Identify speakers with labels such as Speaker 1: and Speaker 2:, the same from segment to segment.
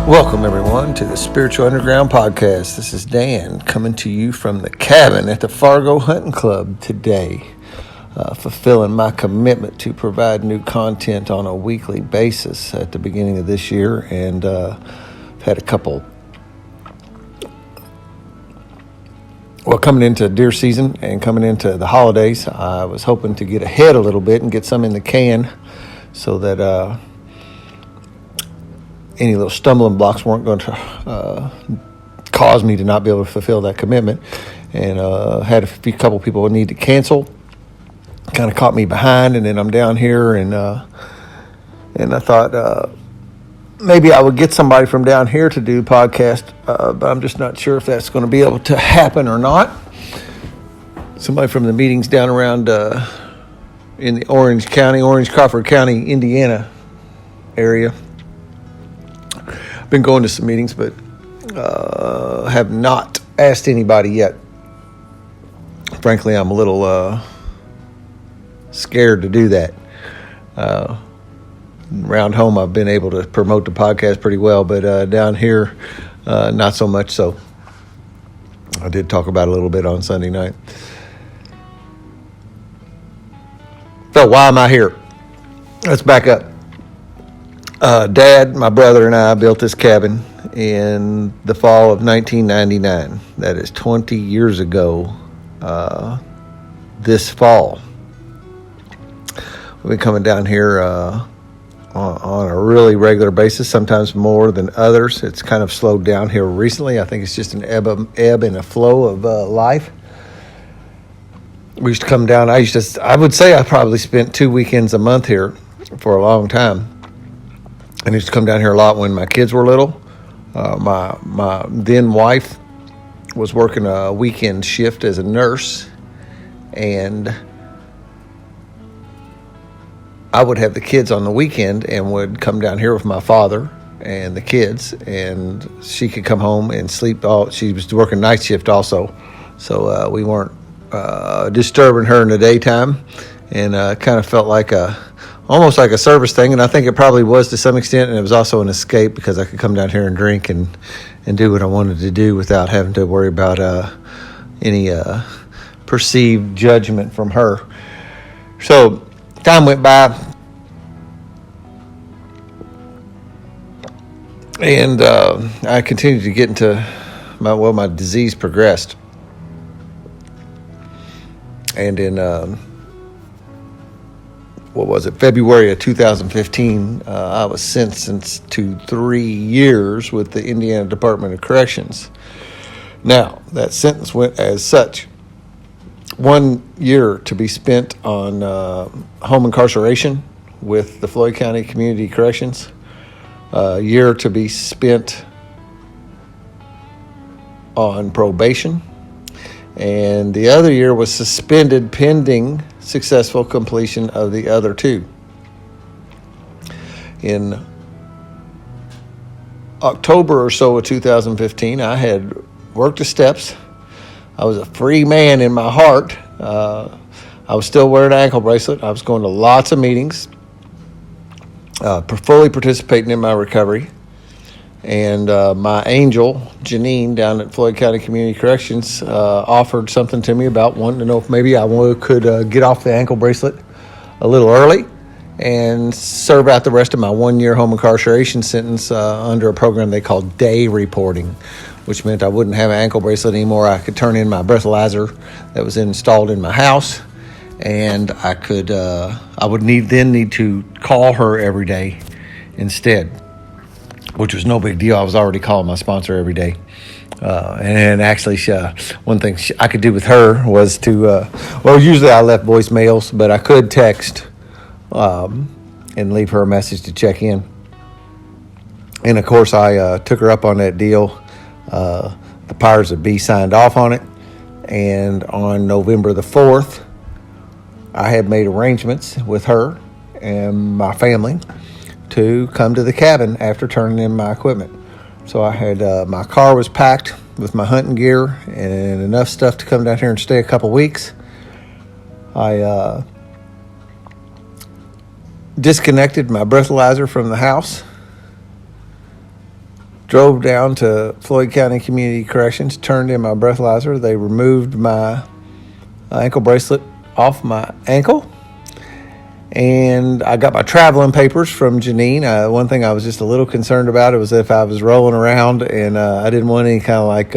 Speaker 1: Welcome, everyone, to the Spiritual Underground Podcast. This is Dan coming to you from the cabin at the Fargo Hunting Club today, fulfilling my commitment to provide new content on a weekly basis at the beginning of this year. And I've had a couple, coming into deer season and coming into the holidays, I was hoping to get ahead a little bit and get some in the can so that any little stumbling blocks weren't going to cause me to not be able to fulfill that commitment. And had a couple people who need to cancel. Kind of caught me behind, and then I'm down here, and I thought maybe I would get somebody from down here to do the podcast, but I'm just not sure if that's going to be able to happen or not. Somebody from the meetings down around in the Orange Crawford County, Indiana area. Been going to some meetings, but have not asked anybody yet. Frankly, I'm a little scared to do that. Around home, I've been able to promote the podcast pretty well, but down here, not so much so. I did talk about it a little bit on Sunday night. So why am I here? Let's back up. Dad, my brother, and I built this cabin in the fall of 1999. That is 20 years ago this fall. We've been coming down here on a really regular basis, sometimes more than others. It's kind of slowed down here recently. I think it's just an ebb and a flow of life. We used to come down. I would say I probably spent 2 weekends a month here for a long time. I used to come down here a lot when my kids were little. My then wife was working a weekend shift as a nurse, and I would have the kids on the weekend and would come down here with my father and the kids, and she could come home and sleep. She was working night shift also, so we weren't disturbing her in the daytime, and kind of felt like almost like a service thing, and I think it probably was to some extent, and it was also an escape because I could come down here and drink and do what I wanted to do without having to worry about any perceived judgment from her. So time went by, and I continued to get into my disease progressed, and in February of 2015, I was sentenced to 3 years with the Indiana Department of Corrections. Now, that sentence went as such: 1 year to be spent on home incarceration with the Floyd County Community Corrections, a year to be spent on probation, and the other year was suspended pending successful completion of the other two. In October or so of 2015, I had worked the steps. I was a free man in my heart. I was still wearing an ankle bracelet. I was going to lots of meetings, fully participating in my recovery. And my angel, Janine, down at Floyd County Community Corrections, offered something to me about wanting to know if maybe I could get off the ankle bracelet a little early and serve out the rest of my 1 year home incarceration sentence under a program they called day reporting, which meant I wouldn't have an ankle bracelet anymore. I could turn in my breathalyzer that was installed in my house, and I would need to call her every day instead, which was no big deal. I was already calling my sponsor every day. And actually, one thing I could do with her was to, usually I left voicemails, but I could text and leave her a message to check in. And, of course, I took her up on that deal. The powers that be signed off on it. And on November the 4th, I had made arrangements with her and my family to come to the cabin after turning in my equipment. So I had my car was packed with my hunting gear and enough stuff to come down here and stay a couple weeks. I disconnected my breathalyzer from the house drove down to Floyd County Community Corrections, turned in my breathalyzer. They removed my ankle bracelet off my ankle. And I got my traveling papers from Janine. One thing I was just a little concerned about it was if I was rolling around, and I didn't want any kind of like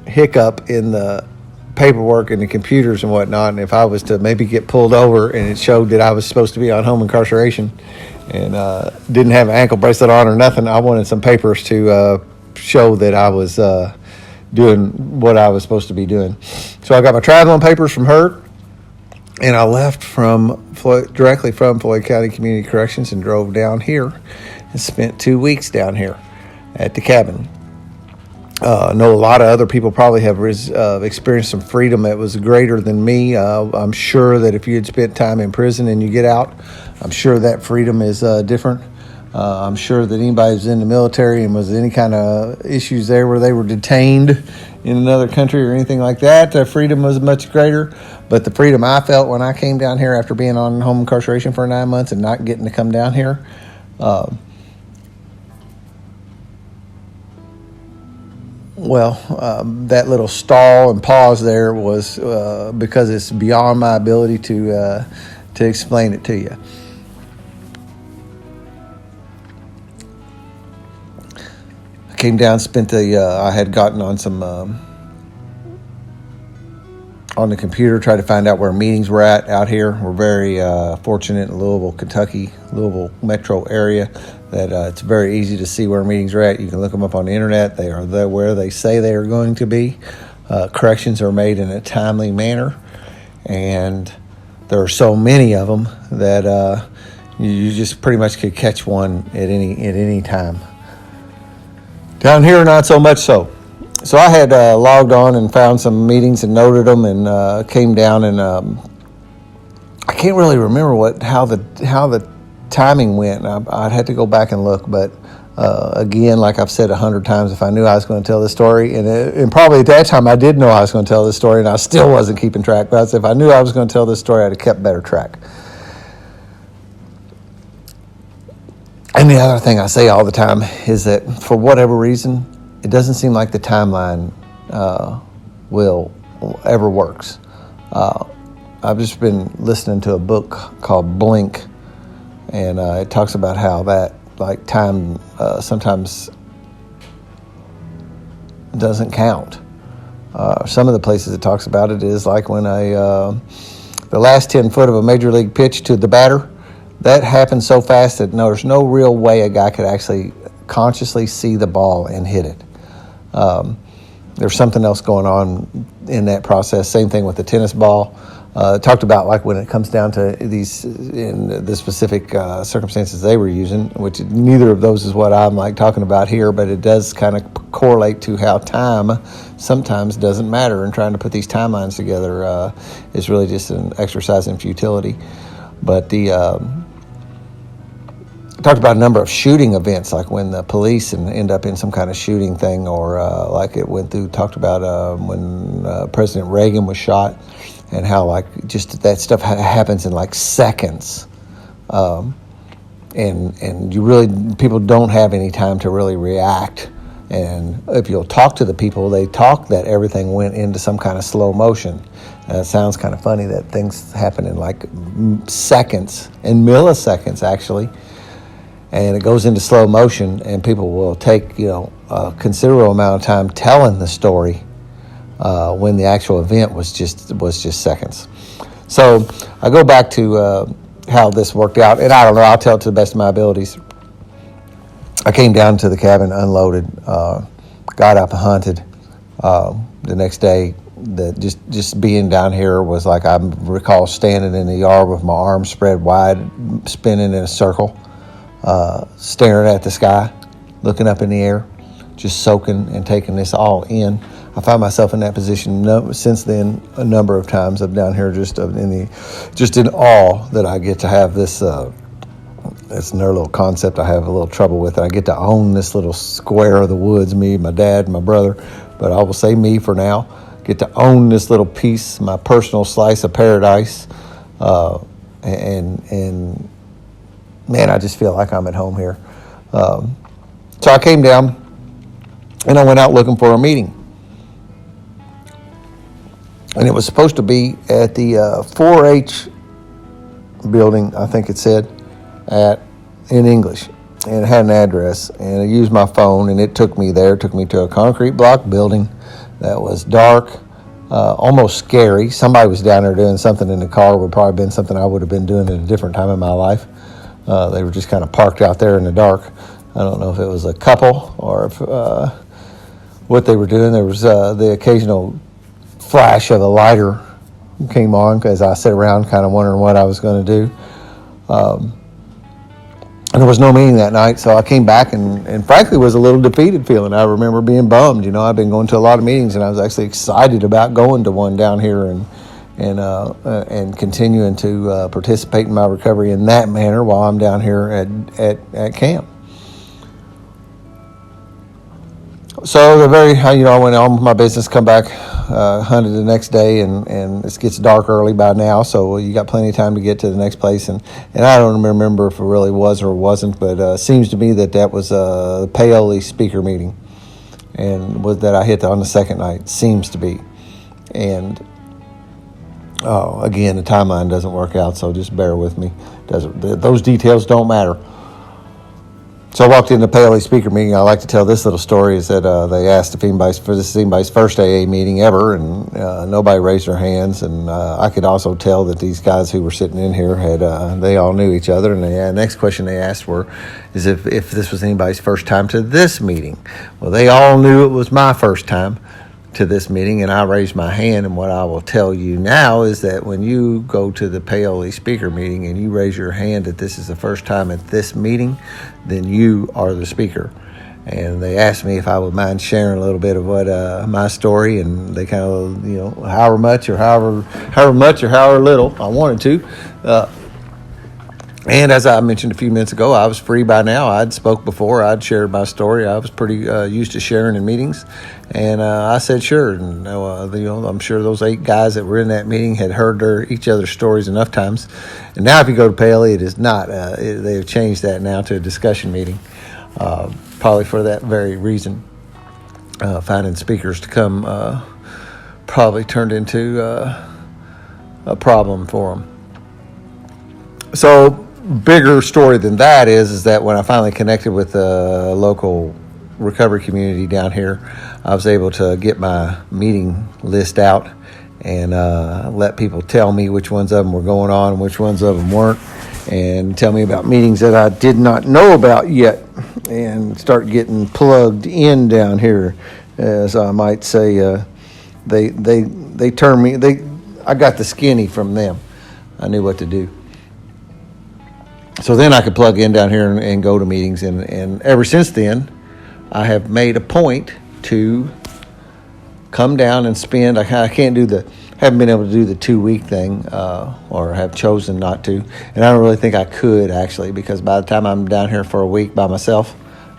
Speaker 1: hiccup in the paperwork and the computers and whatnot. And if I was to maybe get pulled over and it showed that I was supposed to be on home incarceration and didn't have an ankle bracelet on or nothing, I wanted some papers to show that I was doing what I was supposed to be doing. So I got my traveling papers from her. And I left directly from Floyd County Community Corrections and drove down here and spent 2 weeks down here at the cabin. I know a lot of other people probably have experienced some freedom that was greater than me. I'm sure that if you had spent time in prison and you get out, I'm sure that freedom is different. I'm sure that anybody who's in the military and was any kind of issues there where they were detained in another country or anything like that, their freedom was much greater. But the freedom I felt when I came down here after being on home incarceration for 9 months and not getting to come down here, that little stall and pause there was because it's beyond my ability to explain it to you. I came down, spent I had gotten on some on the computer, tried to find out where meetings were out here. We're very fortunate in Louisville, Kentucky, Louisville metro area, that it's very easy to see where meetings are at. You can look them up on the internet. They are there where they say they are going to be. Corrections are made in a timely manner, and there are so many of them that you just pretty much could catch one at any time. Down here, not so much so. So I had logged on and found some meetings and noted them, and came down, and I can't really remember how the timing went. I'd have to go back and look, but again, like I've said 100 times, if I knew I was going to tell this story, and probably at that time I did know I was going to tell this story, and I still wasn't keeping track. But if I knew I was going to tell this story, I'd have kept better track. And the other thing I say all the time is that for whatever reason, it doesn't seem like the timeline will ever works. I've just been listening to a book called Blink, and it talks about how that like time sometimes doesn't count. Some of the places it talks about it is like when the last 10 foot of a major league pitch to the batter, that happens so fast that there's no real way a guy could actually consciously see the ball and hit it. There's something else going on in that process. Same thing with the tennis ball. Talked about like when it comes down to these in the specific circumstances they were using, which neither of those is what I'm like talking about here, but it does kind of correlate to how time sometimes doesn't matter, and trying to put these timelines together is really just an exercise in futility. But talked about a number of shooting events, like when the police end up in some kind of shooting thing, or like it went through, talked about when President Reagan was shot, and how like just that stuff happens in like seconds. And you really, people don't have any time to really react. And if you'll talk to the people, they talk that everything went into some kind of slow motion. It sounds kind of funny that things happen in like seconds, in milliseconds actually, and it goes into slow motion, and people will take a considerable amount of time telling the story when the actual event was just seconds. So I go back to how this worked out, and I don't know, I'll tell it to the best of my abilities. I came down to the cabin, unloaded, got up and hunted. The next day, just being down here was like, I recall standing in the yard with my arms spread wide, spinning in a circle, staring at the sky, looking up in the air, just soaking and taking this all in. I find myself in that position since then a number of times. I'm down here just in awe that I get to have this. That's another little concept I have a little trouble with. I get to own this little square of the woods, me, my dad, my brother, but I will say me for now. Get to own this little piece, my personal slice of paradise, and man, I just feel like I'm at home here. So I came down and I went out looking for a meeting. And it was supposed to be at the 4-H building, I think it said, in English. And it had an address. And I used my phone, and it took me there. It took me to a concrete block building that was dark, almost scary. Somebody was down there doing something in the car. Would probably been something I would have been doing at a different time in my life. They were just kind of parked out there in the dark. I don't know if it was a couple or if what they were doing. There was the occasional flash of a lighter came on as I sat around kind of wondering what I was going to do. And there was no meeting that night, so I came back and frankly was a little defeated feeling. I remember being bummed. I've been going to a lot of meetings, and I was actually excited about going to one down here and continuing to participate in my recovery in that manner while I'm down here at camp. So I went on with my business, come back, hunted the next day, and it gets dark early by now, so you got plenty of time to get to the next place. And I don't remember if it really was or wasn't, but it seems to me that was a Paoli speaker meeting, and was that I hit on the second night. Seems to be. And again, the timeline doesn't work out, so just bear with me. Those details don't matter. So I walked into the Paoli speaker meeting. I like to tell this little story, is that they asked if this is anybody's first AA meeting ever, and nobody raised their hands. And I could also tell that these guys who were sitting in here they all knew each other. And the next question they asked is if this was anybody's first time to this meeting. Well, they all knew it was my first time to this meeting, and I raised my hand. And what I will tell you now is that when you go to the Paoli speaker meeting and you raise your hand that this is the first time at this meeting, then you are the speaker. And they asked me if I would mind sharing a little bit of what my story, and they kind of, however much or however little I wanted to. And as I mentioned a few minutes ago, I was free by now. I'd spoke before. I'd shared my story. I was pretty used to sharing in meetings. And I said, sure. And I'm sure those 8 guys that were in that meeting had heard each other's stories enough times. And now if you go to Paoli, it is not. They've changed that now to a discussion meeting, probably for that very reason. Finding speakers to come probably turned into a problem for them. So bigger story than that is that when I finally connected with the local recovery community down here, I was able to get my meeting list out and let people tell me which ones of them were going on and which ones of them weren't, and tell me about meetings that I did not know about yet, and start getting plugged in down here, as I might say. They turned me. I got the skinny from them. I knew what to do. So then I could plug in down here and go to meetings. And ever since then, I have made a point to come down and spend. I haven't been able to do the 2-week thing, or have chosen not to. And I don't really think I could, actually, because by the time I'm down here for a week by myself,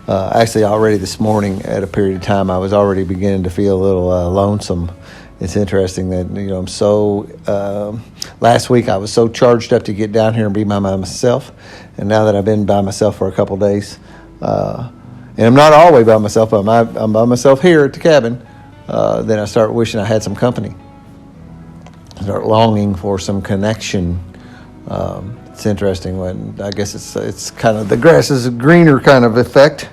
Speaker 1: actually already this morning at a period of time, I was already beginning to feel a little lonesome. It's interesting that, I'm so, last week I was so charged up to get down here and be by myself. And now that I've been by myself for a couple of days, and I'm not always by myself, I'm by myself here at the cabin, then I start wishing I had some company. I start longing for some connection. It's interesting I guess it's kind of the grass is greener kind of effect.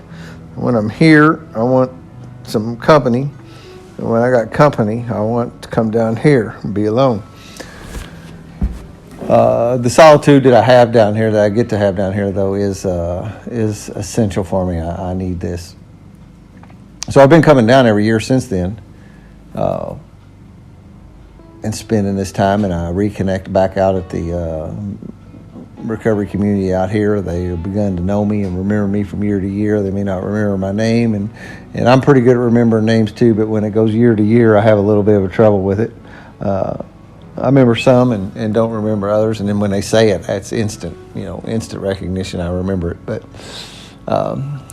Speaker 1: When I'm here, I want some company. And when I got company, I want to come down here and be alone. The solitude that I have down here, that I get to have down here, though, is essential for me. I need this. So I've been coming down every year since then, and spending this time, and I reconnect back out at the recovery community out here. They have begun to know me and remember me from year to year. They may not remember my name, and I'm pretty good at remembering names too, but when it goes year to year, I have a little bit of a trouble with it. I remember some and don't remember others, and then when they say it, that's instant recognition. I remember it. But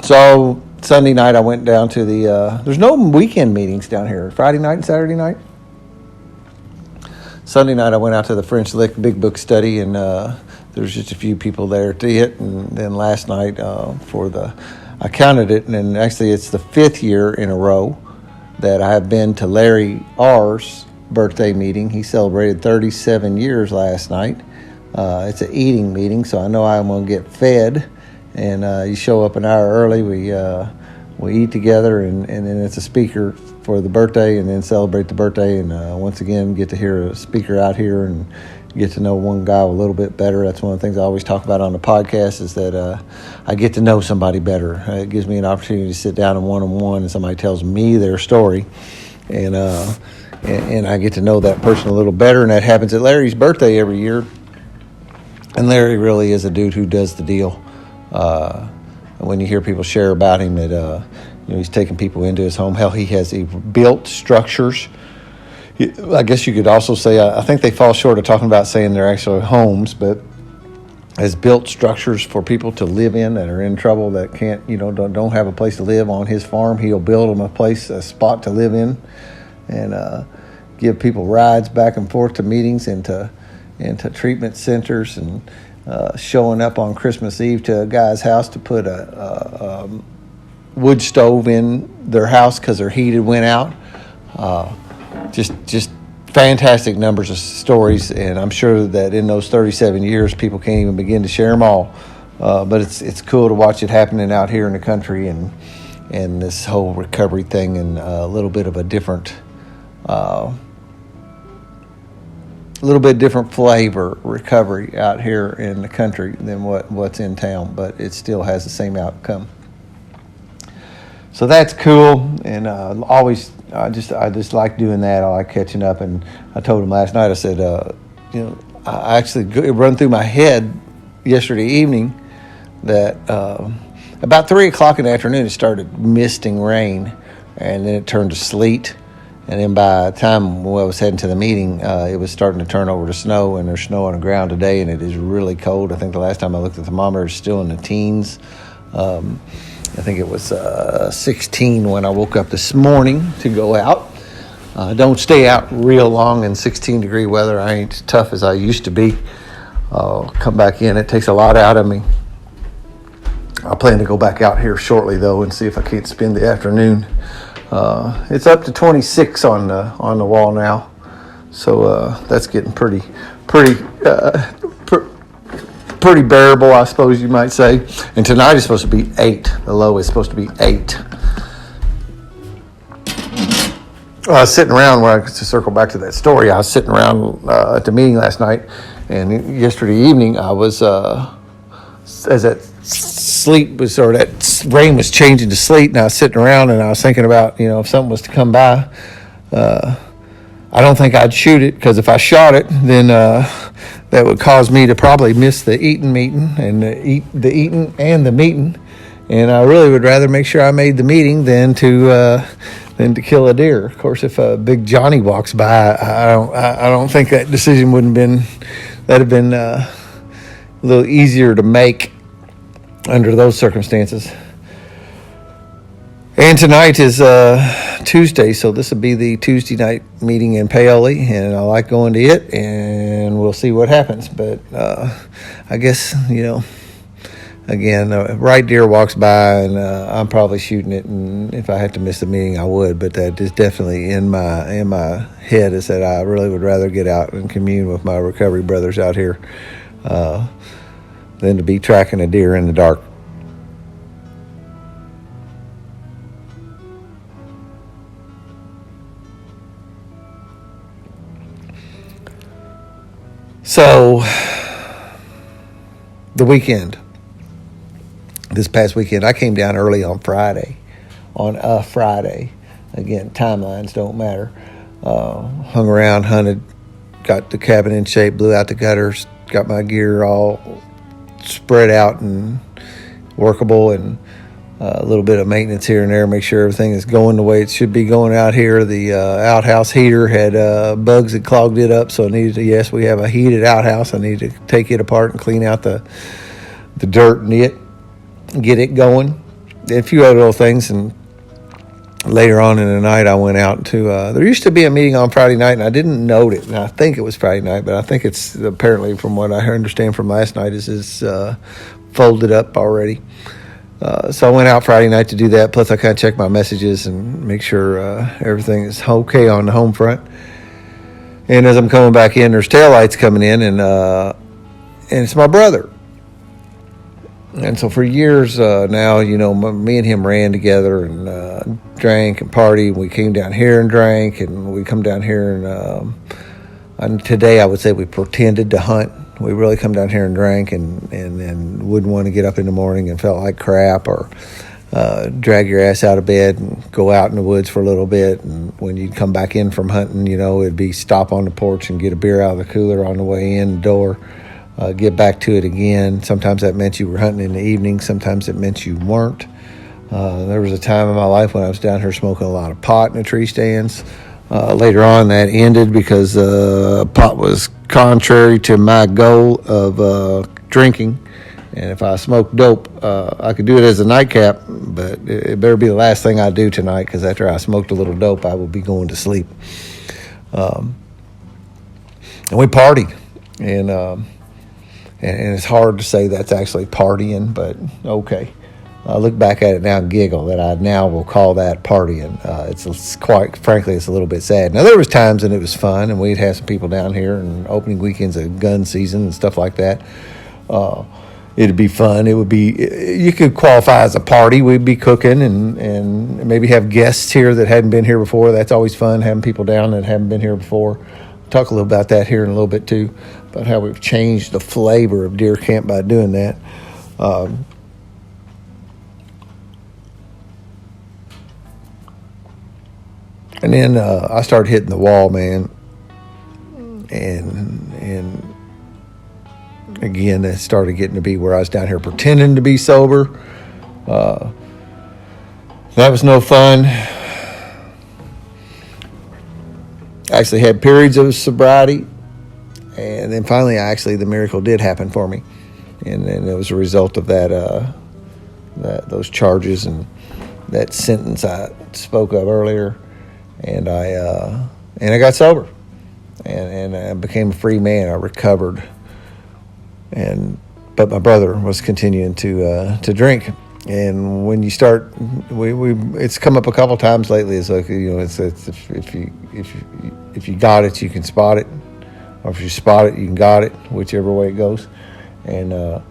Speaker 1: so Sunday night I went down to there's no weekend meetings down here, Friday night and Saturday night. Sunday night I went out to the French Lick Big Book Study, and there's just a few people there to it. And then last night I I counted it, and actually it's the 5th year in a row that I have been to Larry R's birthday meeting. He celebrated 37 years last night. It's an eating meeting, so I know I'm going to get fed. And you show up an hour early. We eat together, and then it's a speaker for the birthday, and then celebrate the birthday. And once again, get to hear a speaker out here and get to know one guy a little bit better. That's one of the things I always talk about on the podcast, is that I get to know somebody better. It gives me an opportunity to sit down in one-on-one, and somebody tells me their story, and I get to know that person a little better. And that happens at Larry's birthday every year. And Larry really is a dude who does the deal. When you hear people share about him, that he's taking people into his home. Hell, he built structures. I guess you could also say, I think they fall short of talking about saying they're actually homes, but has built structures for people to live in that are in trouble, that can't, don't have a place to live on his farm. He'll build them a spot to live in, and give people rides back and forth to meetings and to treatment centers, and showing up on Christmas Eve to a guy's house to put a wood stove in their house because their heated went out. Just fantastic numbers of stories, and I'm sure that in those 37 years, people can't even begin to share them all. But it's cool to watch it happening out here in the country, and this whole recovery thing, and a little bit of a different flavor recovery out here in the country than what's in town, but it still has the same outcome. So that's cool, and I just like doing that. I like catching up, and I told him last night. I said, I actually run through my head yesterday evening that about 3:00 in the afternoon it started misting rain, and then it turned to sleet. And then by the time I was heading to the meeting, it was starting to turn over to snow, and there's snow on the ground today, and it is really cold. I think the last time I looked at the thermometer, it's still in the teens. I think it was 16 when I woke up this morning to go out. Don't stay out real long in 16-degree weather. I ain't as tough as I used to be. Come back in. It takes a lot out of me. I plan to go back out here shortly, though, and see if I can't spend the afternoon. It's up to 26 on the wall now, so that's getting pretty bearable, I suppose you might say. And tonight is supposed to be 8. The low is supposed to be 8. I was sitting around, to circle back to that story, I was sitting around at the meeting last night, and yesterday evening I was, as that that rain was changing to sleet, and I was sitting around and I was thinking about, if something was to come by, I don't think I'd shoot it, because if I shot it, then that would cause me to probably miss the eating meeting, and the eating and the meeting, and I really would rather make sure I made the meeting than to kill a deer. Of course, if a big Johnny walks by, I don't think that decision that'd have been a little easier to make under those circumstances. And tonight is Tuesday, so this will be the Tuesday night meeting in Paoli, and I like going to it, and we'll see what happens. But I guess, again, a right deer walks by, and I'm probably shooting it, and if I had to miss the meeting, I would. But that is definitely in my head, is that I really would rather get out and commune with my recovery brothers out here than to be tracking a deer in the dark. So, the weekend, this past weekend, I came down early on a Friday. Again, timelines don't matter. Hung around, hunted, got the cabin in shape, blew out the gutters, got my gear all spread out and workable, and a little bit of maintenance here and there, make sure everything is going the way it should be going out here. The outhouse heater had bugs that clogged it up, so we have a heated outhouse. I need to take it apart and clean out the dirt in it, get it going. A few other little things, and later on in the night I went out to, there used to be a meeting on Friday night, and I didn't note it, and I think it was Friday night, but I think it's apparently, from what I understand from last night, is folded up already. So I went out Friday night to do that. Plus, I kind of checked my messages and make sure everything is okay on the home front. And as I'm coming back in, there's taillights coming in, and it's my brother. And so for years now, me and him ran together and drank and partied. We came down here and drank, and we come down here and today I would say we pretended to hunt. We really come down here and drank and wouldn't want to get up in the morning and felt like crap, or drag your ass out of bed and go out in the woods for a little bit. And when you'd come back in from hunting, it'd be stop on the porch and get a beer out of the cooler on the way in the door, get back to it again. Sometimes that meant you were hunting in the evening. Sometimes it meant you weren't. There was a time in my life when I was down here smoking a lot of pot in the tree stands. Later on, that ended because pot was contrary to my goal of drinking. And if I smoked dope, I could do it as a nightcap, but it better be the last thing I do tonight, because after I smoked a little dope, I will be going to sleep. And we partied. And it's hard to say that's actually partying, but okay. I look back at it now and giggle that I now will call that partying. It's quite frankly, it's a little bit sad. Now, there was times and it was fun, and we'd have some people down here, and opening weekends of gun season and stuff like that. It'd be fun. It would be, you could qualify as a party. We'd be cooking and maybe have guests here that hadn't been here before. That's always fun, having people down that haven't been here before. Talk a little about that here in a little bit too, about how we've changed the flavor of deer camp by doing that. And then I started hitting the wall, man. And again, it started getting to be where I was down here pretending to be sober. That was no fun. I actually had periods of sobriety. And then finally, the miracle did happen for me. And it was a result of those charges and that sentence I spoke of earlier. And I got sober, and I became a free man. I recovered, but my brother was continuing to drink. And when you start, it's come up a couple times lately. It's like, it's if you got it, you can spot it, or if you spot it, you can got it, whichever way it goes. And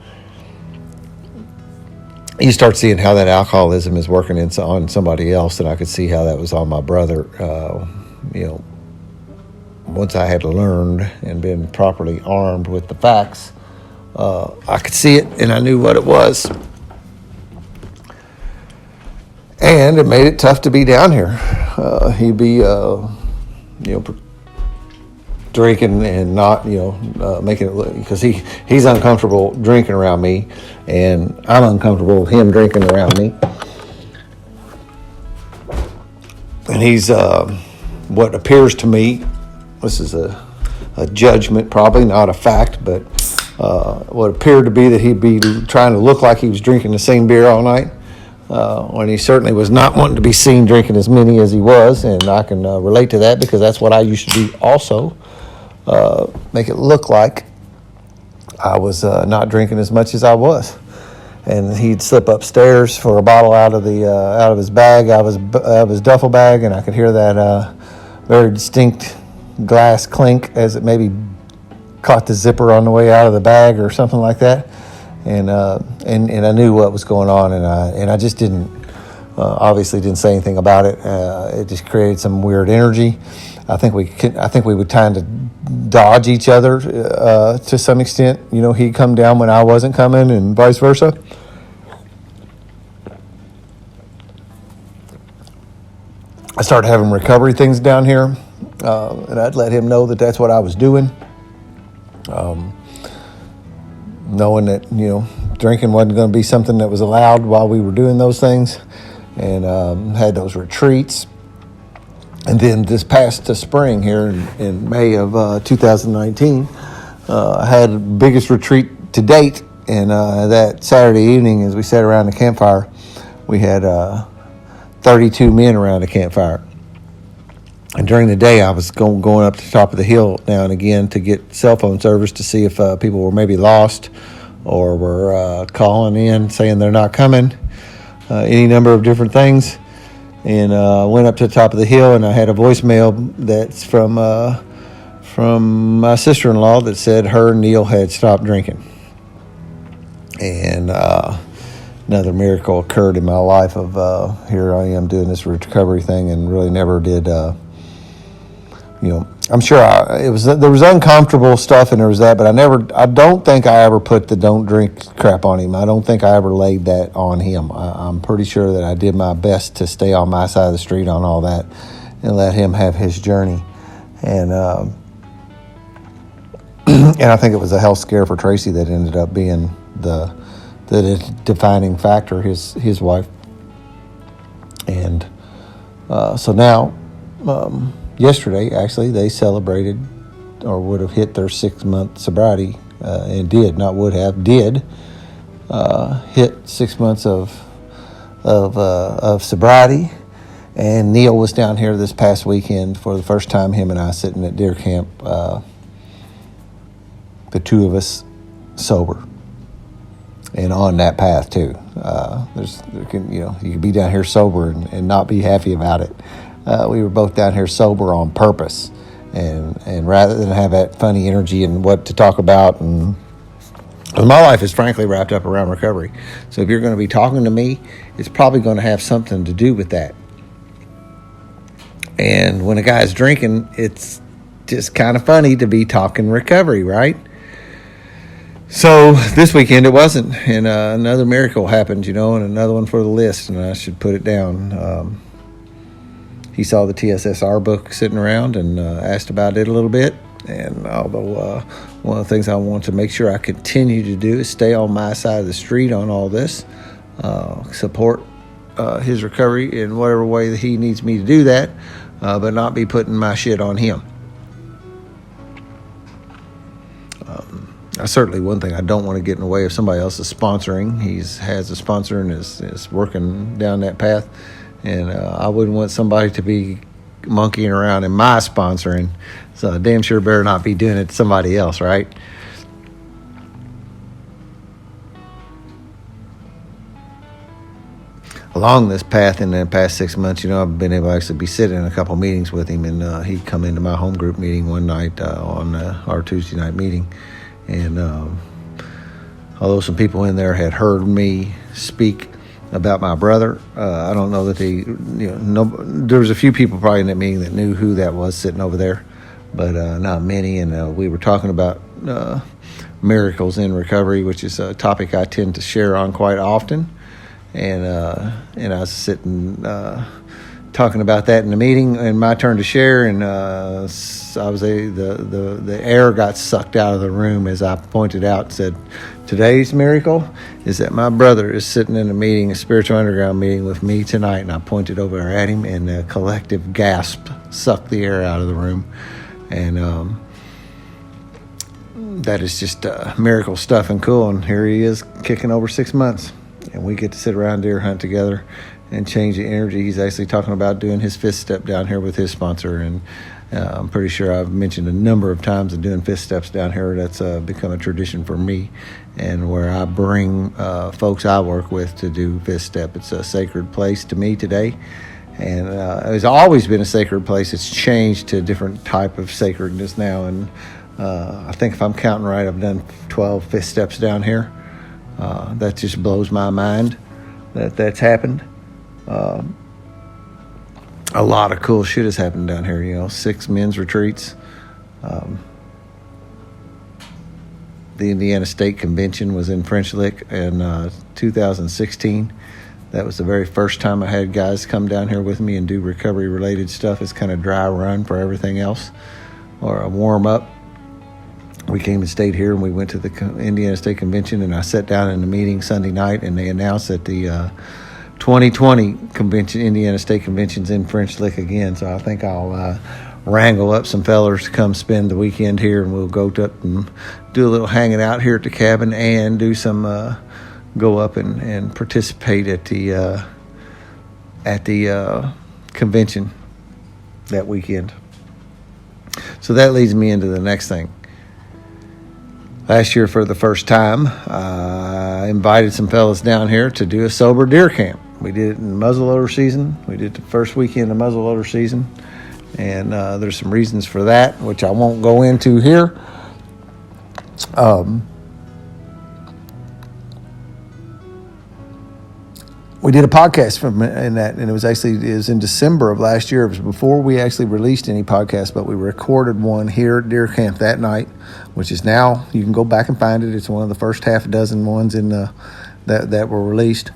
Speaker 1: you start seeing how that alcoholism is working on somebody else, and I could see how that was on my brother. Once I had learned and been properly armed with the facts, I could see it, and I knew what it was. And it made it tough to be down here. He'd be, drinking and not, making it look, because he's uncomfortable drinking around me, and I'm uncomfortable with him drinking around me. And he's what appears to me, this is a judgment, probably not a fact, but what appeared to be that he'd be trying to look like he was drinking the same beer all night, when he certainly was not wanting to be seen drinking as many as he was. And I can relate to that, because that's what I used to do also. Make it look like I was not drinking as much as I was. And he'd slip upstairs for a bottle out of his bag, out of his duffel bag, and I could hear that very distinct glass clink as it maybe caught the zipper on the way out of the bag or something like that. And I knew what was going on, and I just didn't obviously didn't say anything about it. It just created some weird energy. I think we would kind of dodge each other to some extent. He'd come down when I wasn't coming, and vice versa. I started having recovery things down here, and I'd let him know that that's what I was doing. Knowing that, drinking wasn't going to be something that was allowed while we were doing those things, and had those retreats. And then this past spring here in May of 2019, I had the biggest retreat to date. And that Saturday evening, as we sat around the campfire, we had 32 men around the campfire. And during the day, I was going up to the top of the hill now and again to get cell phone service to see if people were maybe lost, or were calling in saying they're not coming, any number of different things. And went up to the top of the hill, and I had a voicemail that's from my sister-in-law that said her and Neil had stopped drinking. And another miracle occurred in my life of here I am doing this recovery thing, and really never did. I'm sure there was uncomfortable stuff, and there was that, but I don't think I ever put the don't drink crap on him. I don't think I ever laid that on him. I'm pretty sure that I did my best to stay on my side of the street on all that and let him have his journey. And and I think it was a health scare for Tracy that ended up being the defining factor, his wife. And so now, yesterday, actually, they celebrated or would have hit their 6-month sobriety, and did hit 6 months of sobriety. And Neil was down here this past weekend for the first time, him and I sitting at deer camp, the two of us sober and on that path too. You can be down here sober and not be happy about it. We were both down here sober on purpose, and rather than have that funny energy and what to talk about, and my life is frankly wrapped up around recovery. So if you're going to be talking to me, it's probably going to have something to do with that. And when a guy's drinking, it's just kind of funny to be talking recovery, right? So this weekend it wasn't, and another miracle happened, and another one for the list, and I should put it down. He saw the TSSR book sitting around and asked about it a little bit. And although one of the things I want to make sure I continue to do is stay on my side of the street on all this, support his recovery in whatever way that he needs me to do that, but not be putting my shit on him. Certainly one thing I don't want to get in the way of somebody else's sponsoring. He has a sponsor and is working down that path. And I wouldn't want somebody to be monkeying around in my sponsoring. So I damn sure better not be doing it to somebody else, right? Along this path in the past 6 months, I've been able to actually be sitting in a couple meetings with him. And he'd come into my home group meeting one night on our Tuesday night meeting. And although some people in there had heard me speak about my brother, I don't know that there was a few people probably in that meeting that knew who that was sitting over there, but not many. And we were talking about miracles in recovery, which is a topic I tend to share on quite often. And I was sitting talking about that in the meeting, and my turn to share, and the air got sucked out of the room as I pointed out, said, today's miracle is that my brother is sitting in a spiritual underground meeting with me tonight. And I pointed over at him, and a collective gasp sucked the air out of the room. And that is just miracle stuff and cool. And here he is kicking over 6 months, and we get to sit around deer hunt together and change the energy. He's actually talking about doing his fifth step down here with his sponsor, and I'm pretty sure I've mentioned a number of times of doing fifth steps down here. That's become a tradition for me, and where I bring folks I work with to do fifth step. It's a sacred place to me today, and it's always been a sacred place. It's changed to a different type of sacredness now, and I think if I'm counting right, I've done 12 fifth steps down here. That just blows my mind that's happened. A lot of cool shit has happened down here, 6 men's retreats. The Indiana State Convention was in French Lick in 2016. That was the very first time I had guys come down here with me and do recovery-related stuff. It's kind of dry run for everything else, or a warm-up. We came and stayed here, and we went to the Indiana State Convention, and I sat down in the meeting Sunday night, and they announced that the 2020 convention, Indiana State Convention's in French Lick again. So I think I'll wrangle up some fellers to come spend the weekend here, and we'll go up and do a little hanging out here at the cabin, and do some go up and participate at the convention that weekend. So that leads me into the next thing. last year for the first time, I invited some fellas down here to do a sober deer camp. We did it in muzzleloader season. We did the first weekend of muzzleloader season. And there's some reasons for that, which I won't go into here. We did a podcast in that, and it was in December of last year. It was before we actually released any podcast, but we recorded one here at deer camp that night, which is now, you can go back and find it. It's one of the first half a dozen ones in that were released.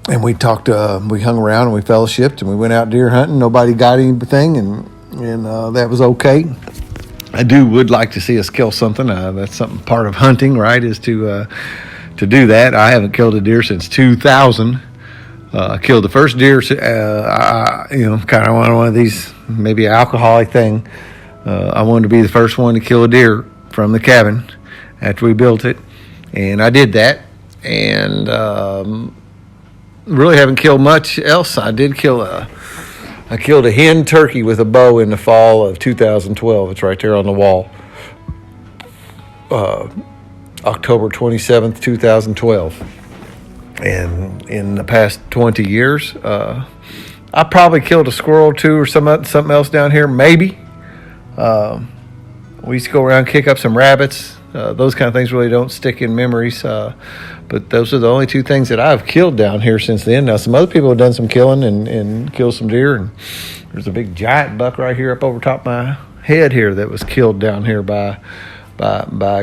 Speaker 1: And we talked, we hung around and we fellowshipped and we went out deer hunting. Nobody got anything, and that was okay. I would like to see us kill something. That's something part of hunting, right? Is to do that. I haven't killed a deer since 2000. I killed the first deer. Kind of one of these, maybe an alcoholic thing. I wanted to be the first one to kill a deer from the cabin after we built it, and I did that. And really haven't killed much else. I killed a hen turkey with a bow in the fall of 2012. It's right there on the wall. October 27th, 2012. And in the past 20 years, I probably killed a squirrel or two or something else down here, maybe. We used to go around and kick up some rabbits. Those kind of things really don't stick in memories. But those are the only two things that I've killed down here since then. Now, some other people have done some killing and killed some deer. And there's a big giant buck right here up over top my head here that was killed down here by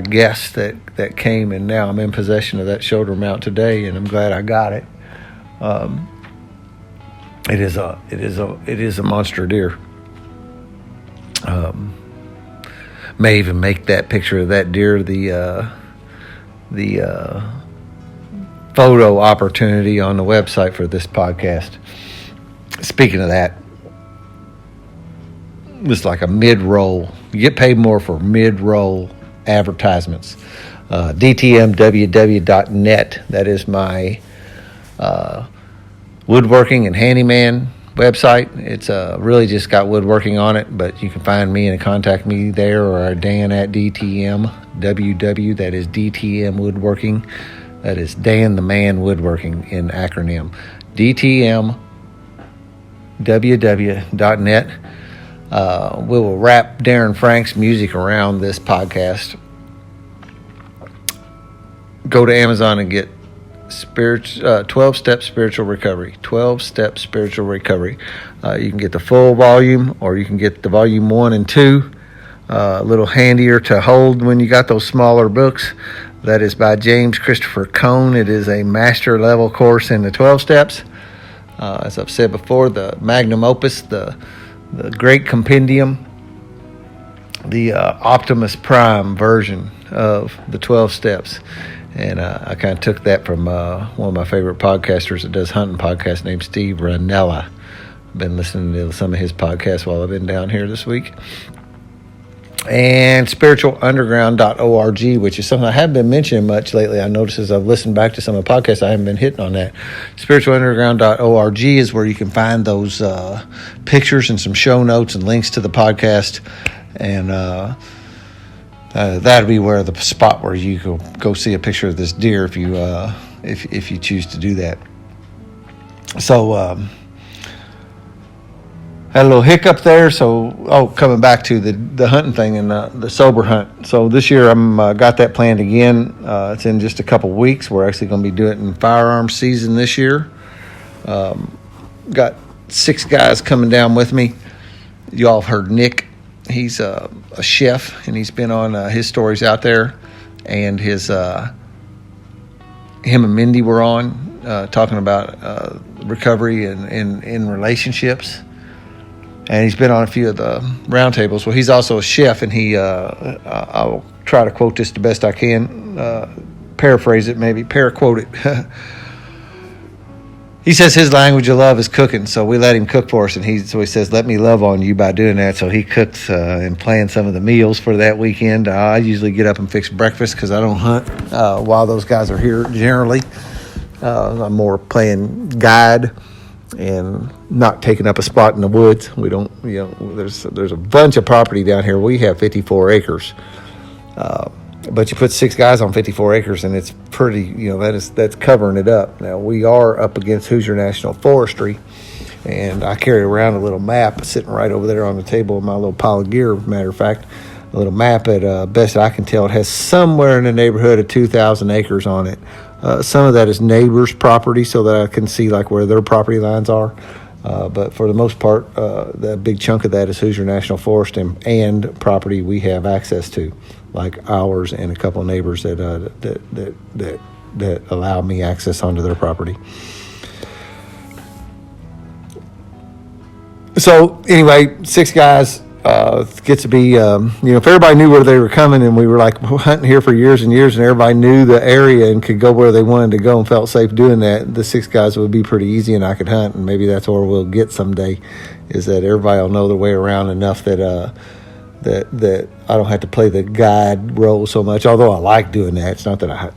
Speaker 1: guests that came. And now I'm in possession of that shoulder mount today, and I'm glad I got it. It is a monster deer. May even make that picture of that deer the photo opportunity on the website for this podcast. Speaking of that, it's like a mid-roll. You get paid more for mid-roll advertisements. DTMWW.net. That is my woodworking and handyman website. It's really just got woodworking on it, but you can find me and contact me there, or Dan at DTMWW. That is DTM Woodworking. That is Dan the Man Woodworking in acronym. DTMWW.net. We will wrap Darren Frank's music around this podcast. Go to Amazon and get 12-Step Spiritual Recovery. 12-Step Spiritual Recovery. You can get the full volume, or you can get the volume 1 and 2. A little handier to hold when you got those smaller books. That is by James Christopher Cone. It is a master level course in the 12 steps. As I've said before, the magnum opus, the great compendium, the Optimus Prime version of the 12 steps. And I kind of took that from one of my favorite podcasters that does hunting podcasts named Steve Ranella. I've been listening to some of his podcasts while I've been down here this week. And spiritualunderground.org, which is something I haven't been mentioning much lately. I noticed as I've listened back to some of the podcasts, I haven't been hitting on that. Spiritualunderground.org is where you can find those pictures and some show notes and links to the podcast. And that'll be where the spot where you go see a picture of this deer if you choose to do that. So had a little hiccup there. So coming back to the hunting thing and the sober hunt. So this year I'm got that planned again. It's in just a couple weeks. We're actually going to be doing it in firearms season this year. Got 6 guys coming down with me. You all have heard Nick. He's a chef, and he's been on his stories out there, and him and Mindy were on talking about recovery and in relationships, and he's been on a few of the roundtables. Well, he's also a chef, and I'll try to quote this the best I can, paraphrase it, maybe paraquote it. He says his language of love is cooking, so we let him cook for us, and he says, let me love on you by doing that. So he cooks and plans some of the meals for that weekend. I usually get up and fix breakfast because I don't hunt while those guys are here generally. I'm more playing guide and not taking up a spot in the woods. We don't, there's a bunch of property down here. We have 54 acres. But you put 6 guys on 54 acres, and it's pretty, that's covering it up. Now, we are up against Hoosier National Forestry, and I carry around a little map sitting right over there on the table in my little pile of gear, matter of fact. A little map at best I can tell, it has somewhere in the neighborhood of 2,000 acres on it. Some of that is neighbors' property, so that I can see like where their property lines are. But for the most part, the big chunk of that is Hoosier National Forest and property we have access to, like ours and a couple of neighbors that allow me access onto their property. So anyway, 6 guys. Gets to be, if everybody knew where they were coming, and we were like hunting here for years and years, and everybody knew the area and could go where they wanted to go and felt safe doing that, the 6 guys would be pretty easy, and I could hunt. And maybe that's where we'll get someday, is that everybody will know their way around enough that that I don't have to play the guide role so much. Although I like doing that. It's not that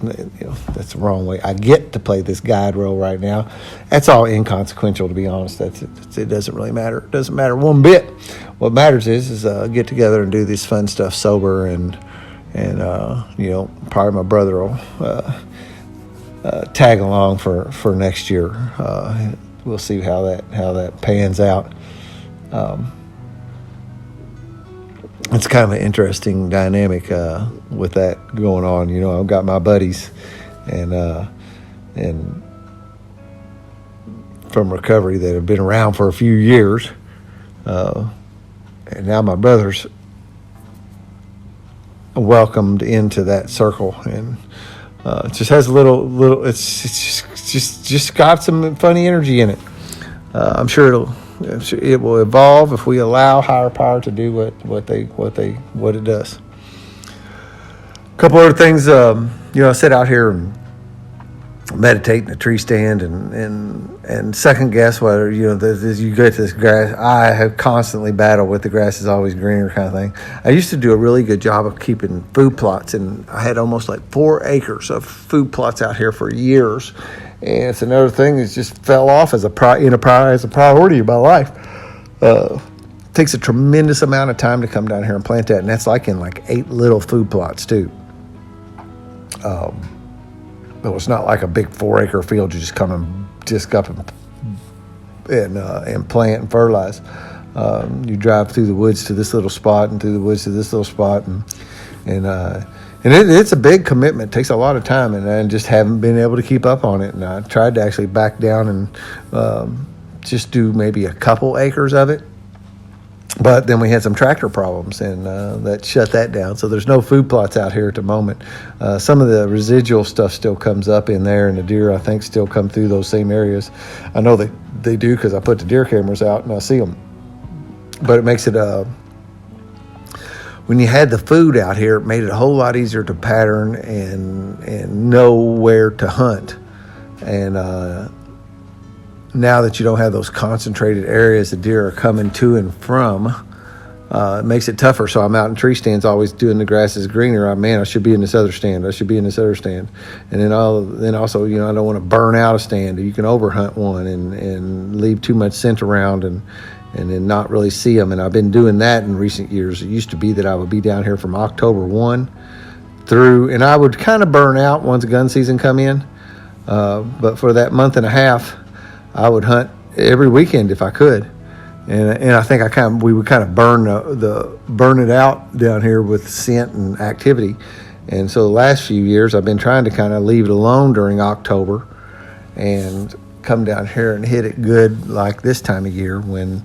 Speaker 1: that's the wrong way. I get to play this guide role right now. That's all inconsequential, to be honest. It doesn't really matter. It doesn't matter one bit. What matters is get together and do this fun stuff sober, and probably my brother will tag along for next year. We'll see how that pans out. It's kind of an interesting dynamic with that going on. I've got my buddies, and from recovery that have been around for a few years, and now my brother's welcomed into that circle, and it just has a little. It's just got some funny energy in it. I'm sure it will evolve if we allow higher power to do what it does. A couple other things, I sit out here and meditate in a tree stand and second guess whether as you get this grass. I have constantly battled with the grass is always greener kind of thing. I used to do a really good job of keeping food plots, and I had almost like 4 acres of food plots out here for years. And it's another thing that just fell off as a priority in my life. It takes a tremendous amount of time to come down here and plant that, and that's like in 8 little food plots too. But it's not like a big 4-acre field you just come up and plant and fertilize. You drive through the woods to this little spot and through the woods to this little spot, and it's a big commitment. It takes a lot of time, and I just haven't been able to keep up on it. And I tried to actually back down and just do maybe a couple acres of it. But then we had some tractor problems, and that shut that down. So there's no food plots out here at the moment. Some of the residual stuff still comes up in there, and the deer, I think, still come through those same areas. I know they do because I put the deer cameras out and I see them. But it makes it... when you had the food out here, it made it a whole lot easier to pattern and know where to hunt. And now that you don't have those concentrated areas the deer are coming to and from, it makes it tougher. So I'm out in tree stands always doing the grass is greener. I should be in this other stand. I should be in this other stand. And then also, I don't want to burn out a stand. You can overhunt one and leave too much scent around and then not really see them. And I've been doing that in recent years. It used to be that I would be down here from October 1 through, and I would kind of burn out once gun season come in. But for that month and a half, I would hunt every weekend if I could. And I think we would kind of burn it out down here with scent and activity. And so the last few years, I've been trying to kind of leave it alone during October and come down here and hit it good like this time of year when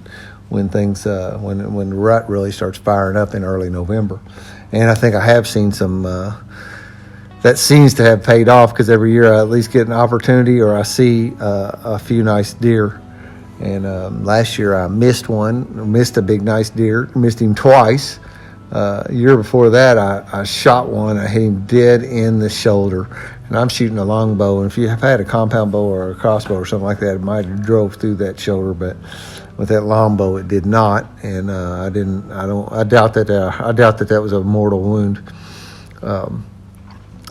Speaker 1: things when the rut really starts firing up in early November. And I think I have seen some that seems to have paid off, because every year I at least get an opportunity or I see a few nice deer. And last year I missed a big nice deer, missed him twice. Year before that I shot one, I hit him dead in the shoulder. And I'm shooting a longbow, and if you have had a compound bow or a crossbow or something like that, it might have drove through that shoulder, but with that longbow it did not. And I doubt that was a mortal wound.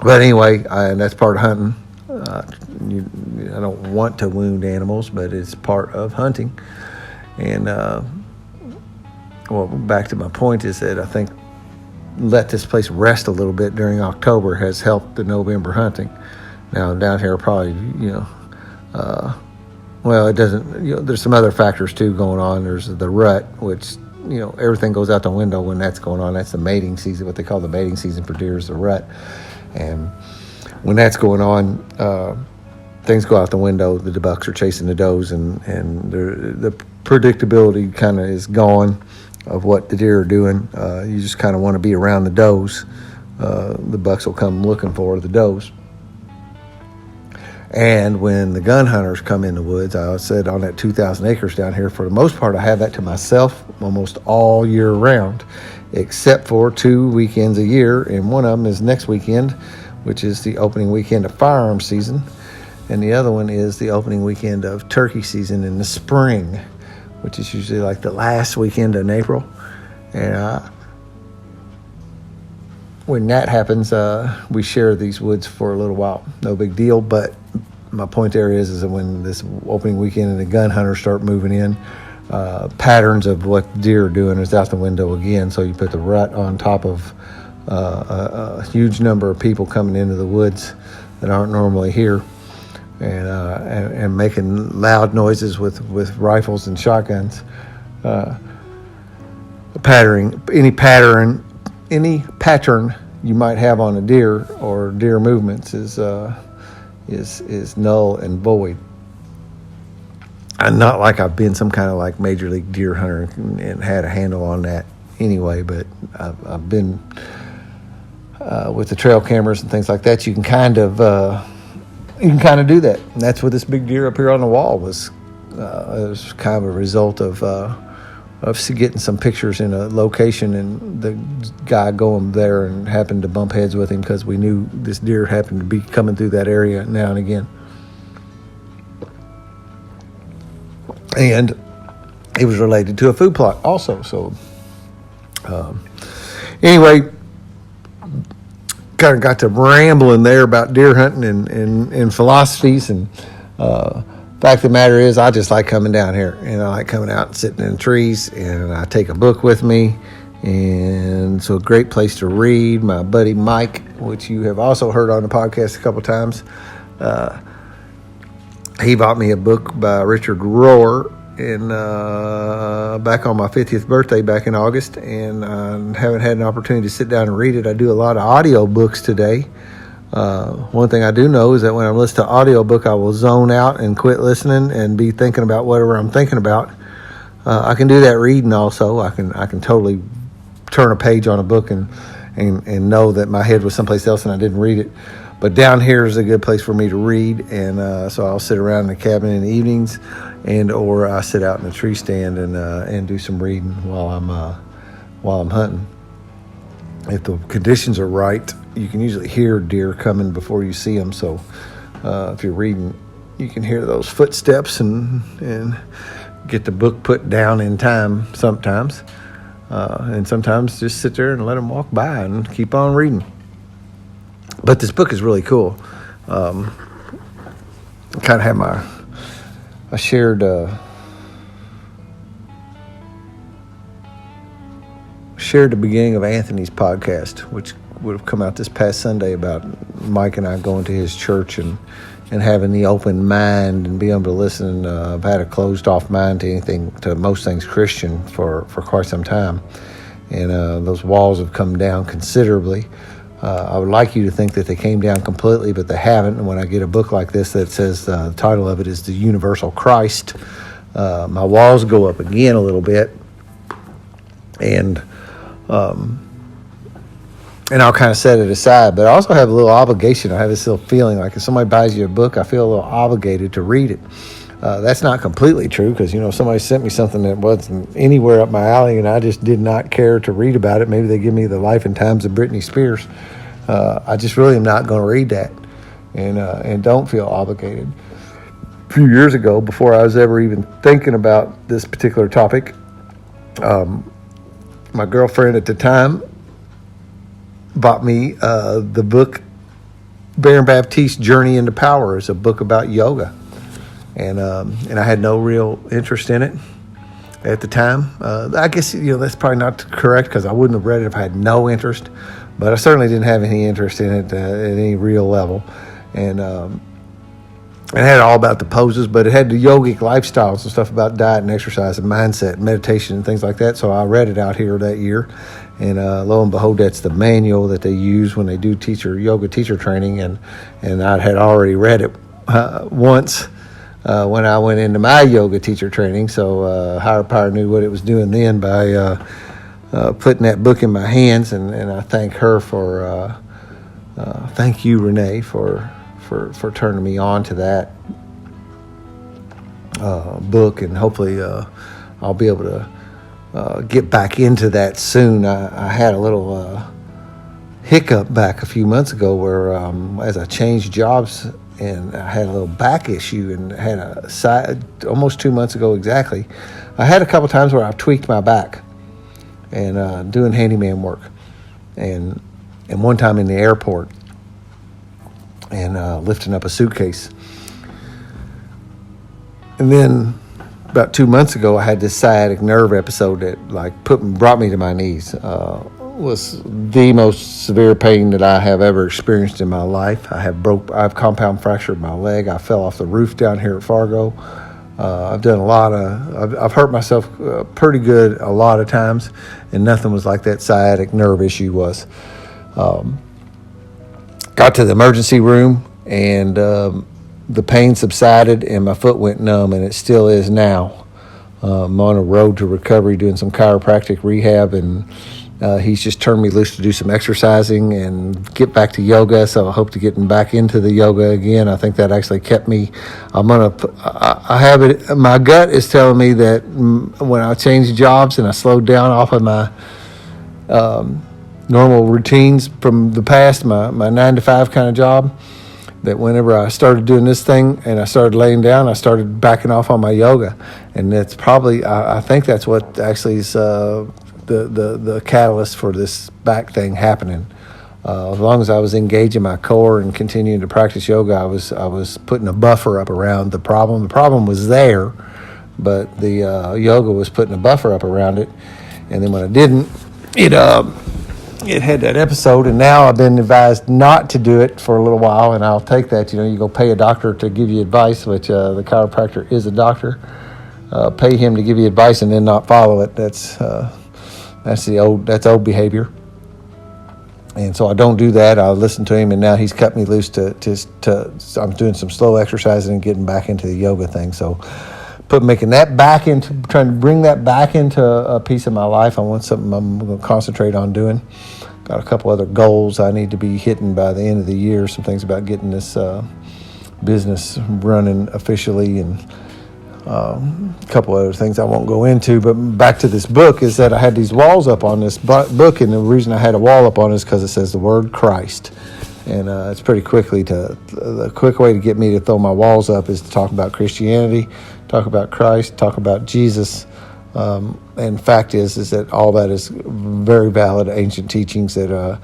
Speaker 1: But anyway, and that's part of hunting. I don't want to wound animals, but it's part of hunting. And back to my point is that I think let this place rest a little bit during October has helped the November hunting. Now down here probably, it doesn't, there's some other factors too going on. There's the rut, which, everything goes out the window when that's going on. That's the mating season. What they call the mating season for deer is the rut. And when that's going on, things go out the window. The bucks are chasing the does, and the predictability kind of is gone of what the deer are doing. You just kind of want to be around the does. The bucks will come looking for the does. And when the gun hunters come in the woods, I said on that 2,000 acres down here, for the most part, I have that to myself almost all year round, except for 2 weekends a year. And one of them is next weekend, which is the opening weekend of firearm season. And the other one is the opening weekend of turkey season in the spring, which is usually like the last weekend in April. And when that happens, we share these woods for a little while. No big deal, but my point there is that when this opening weekend and the gun hunters start moving in, patterns of what deer are doing is out the window again. So you put the rut on top of a huge number of people coming into the woods that aren't normally here, and making loud noises with rifles and shotguns. Any pattern you might have on a deer or deer movements is null and void. I'm not like I've been some kind of like major league deer hunter and had a handle on that anyway, but I've been with the trail cameras and things like that. You can kind of do that, and that's what this big deer up here on the wall was. It was kind of a result of getting some pictures in a location, and the guy going there and happened to bump heads with him because we knew this deer happened to be coming through that area now and again. And it was related to a food plot also. So anyway, kind of got to rambling there about deer hunting and philosophies. And fact of the matter is, I just like coming down here, and I like coming out and sitting in the trees, and I take a book with me, and so a great place to read. My buddy Mike, which you have also heard on the podcast a couple times, he bought me a book by Richard Rohr back on my 50th birthday back in August, and I haven't had an opportunity to sit down and read it. I do a lot of audio books today. One thing I do know is that when I'm listening to audiobook, I will zone out and quit listening and be thinking about whatever I'm thinking about. I can do that reading also. I can totally turn a page on a book and know that my head was someplace else and I didn't read it. But down here is a good place for me to read, and so I'll sit around in the cabin in the evenings, or I sit out in the tree stand and do some reading while I'm hunting. If the conditions are right, you can usually hear deer coming before you see them. So if you're reading, you can hear those footsteps and get the book put down in time sometimes. And sometimes just sit there and let them walk by and keep on reading. But this book is really cool. I kind of have I shared the beginning of Anthony's podcast, which would have come out this past Sunday, about Mike and I going to his church and having the open mind and being able to listen. I've had a closed off mind to most things Christian for quite some time, and those walls have come down considerably. I would like you to think that they came down completely, but they haven't. And when I get a book like this that says the title of it is The Universal Christ, my walls go up again a little bit, and I'll kind of set it aside. But I also have a little obligation. I have this little feeling like if somebody buys you a book, I feel a little obligated to read it. That's not completely true, because somebody sent me something that wasn't anywhere up my alley, and I just did not care to read about it. Maybe they give me the Life and Times of Britney Spears. I just really am not going to read that, and don't feel obligated. A few years ago, before I was ever even thinking about this particular topic, my girlfriend at the time bought me the book Baron Baptiste's Journey into Power is a book about yoga, and I had no real interest in it at the time. I guess that's probably not correct, because I wouldn't have read it if I had no interest, but I certainly didn't have any interest in it at any real level, and it had all about the poses, but it had the yogic lifestyles and stuff about diet and exercise and mindset and meditation and things like that. So I read it out here that year, and lo and behold, that's the manual that they use when they do yoga teacher training, and I had already read it once when I went into my yoga teacher training. So higher power knew what it was doing then by putting that book in my hands, and I thank her thank you, Renee, for turning me on to that book, and hopefully I'll be able to get back into that soon. I had a little hiccup back a few months ago where as I changed jobs, and I had a little back issue, and had almost 2 months ago exactly, I had a couple times where I tweaked my back and doing handyman work, and one time in the airport, and lifting up a suitcase. And then about 2 months ago, I had this sciatic nerve episode that brought me to my knees. Was the most severe pain that I have ever experienced in my life. I've compound fractured my leg. I fell off the roof down here at Fargo. I've done I've hurt myself pretty good a lot of times, and nothing was like that sciatic nerve issue was. Got to the emergency room, and the pain subsided, and my foot went numb, and it still is now. I'm on a road to recovery doing some chiropractic rehab, and he's just turned me loose to do some exercising and get back to yoga, so I hope to get back into the yoga again. I think that actually kept me. I have it. My gut is telling me that when I changed jobs and I slowed down off of my normal routines from the past, my 9-to-5 kind of job, that whenever I started doing this thing and I started laying down, I started backing off on my yoga, and that's probably I think that's what actually is the catalyst for this back thing happening. As long as I was engaging my core and continuing to practice yoga, I was putting a buffer up around the problem. The problem was there, but the yoga was putting a buffer up around it. And then when I didn't, it had that episode, and now I've been advised not to do it for a little while, and I'll take that. You go pay a doctor to give you advice, which the chiropractor is a doctor. Pay him to give you advice and then not follow it. That's old behavior. And so I don't do that. I listen to him, and now he's cut me loose to I'm doing some slow exercising and getting back into the yoga thing. So trying to bring that back into a piece of my life. I want something I'm going to concentrate on doing. Got a couple other goals I need to be hitting by the end of the year. Some things about getting this business running officially, and a couple other things I won't go into. But back to this book is that I had these walls up on this book, and the reason I had a wall up on it is because it says the word Christ. And it's pretty the quick way to get me to throw my walls up is to talk about Christianity, talk about Christ, talk about Jesus. And fact is that all that is very valid ancient teachings that are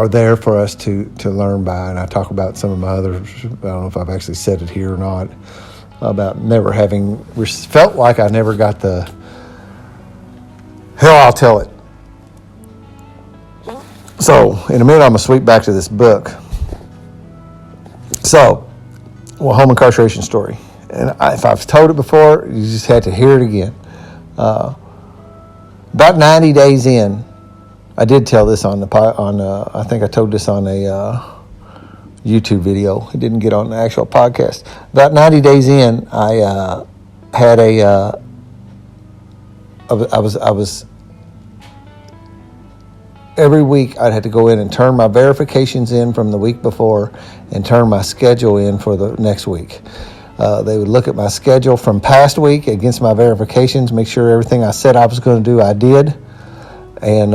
Speaker 1: there for us to learn by. And I talk about some of my others. I don't know if I've actually said it here or not, about never having felt like I never got the hell. I'll tell it. So in a minute, I'm gonna sweep back to this book. So, home incarceration story. And if I've told it before, you just had to hear it again. About 90 days in, I did tell this I think I told this on a YouTube video. It didn't get on the actual podcast. About 90 days in, I had I was every week I'd have to go in and turn my verifications in from the week before and turn my schedule in for the next week. They would look at my schedule from past week against my verifications, make sure everything I said I was going to do, I did. And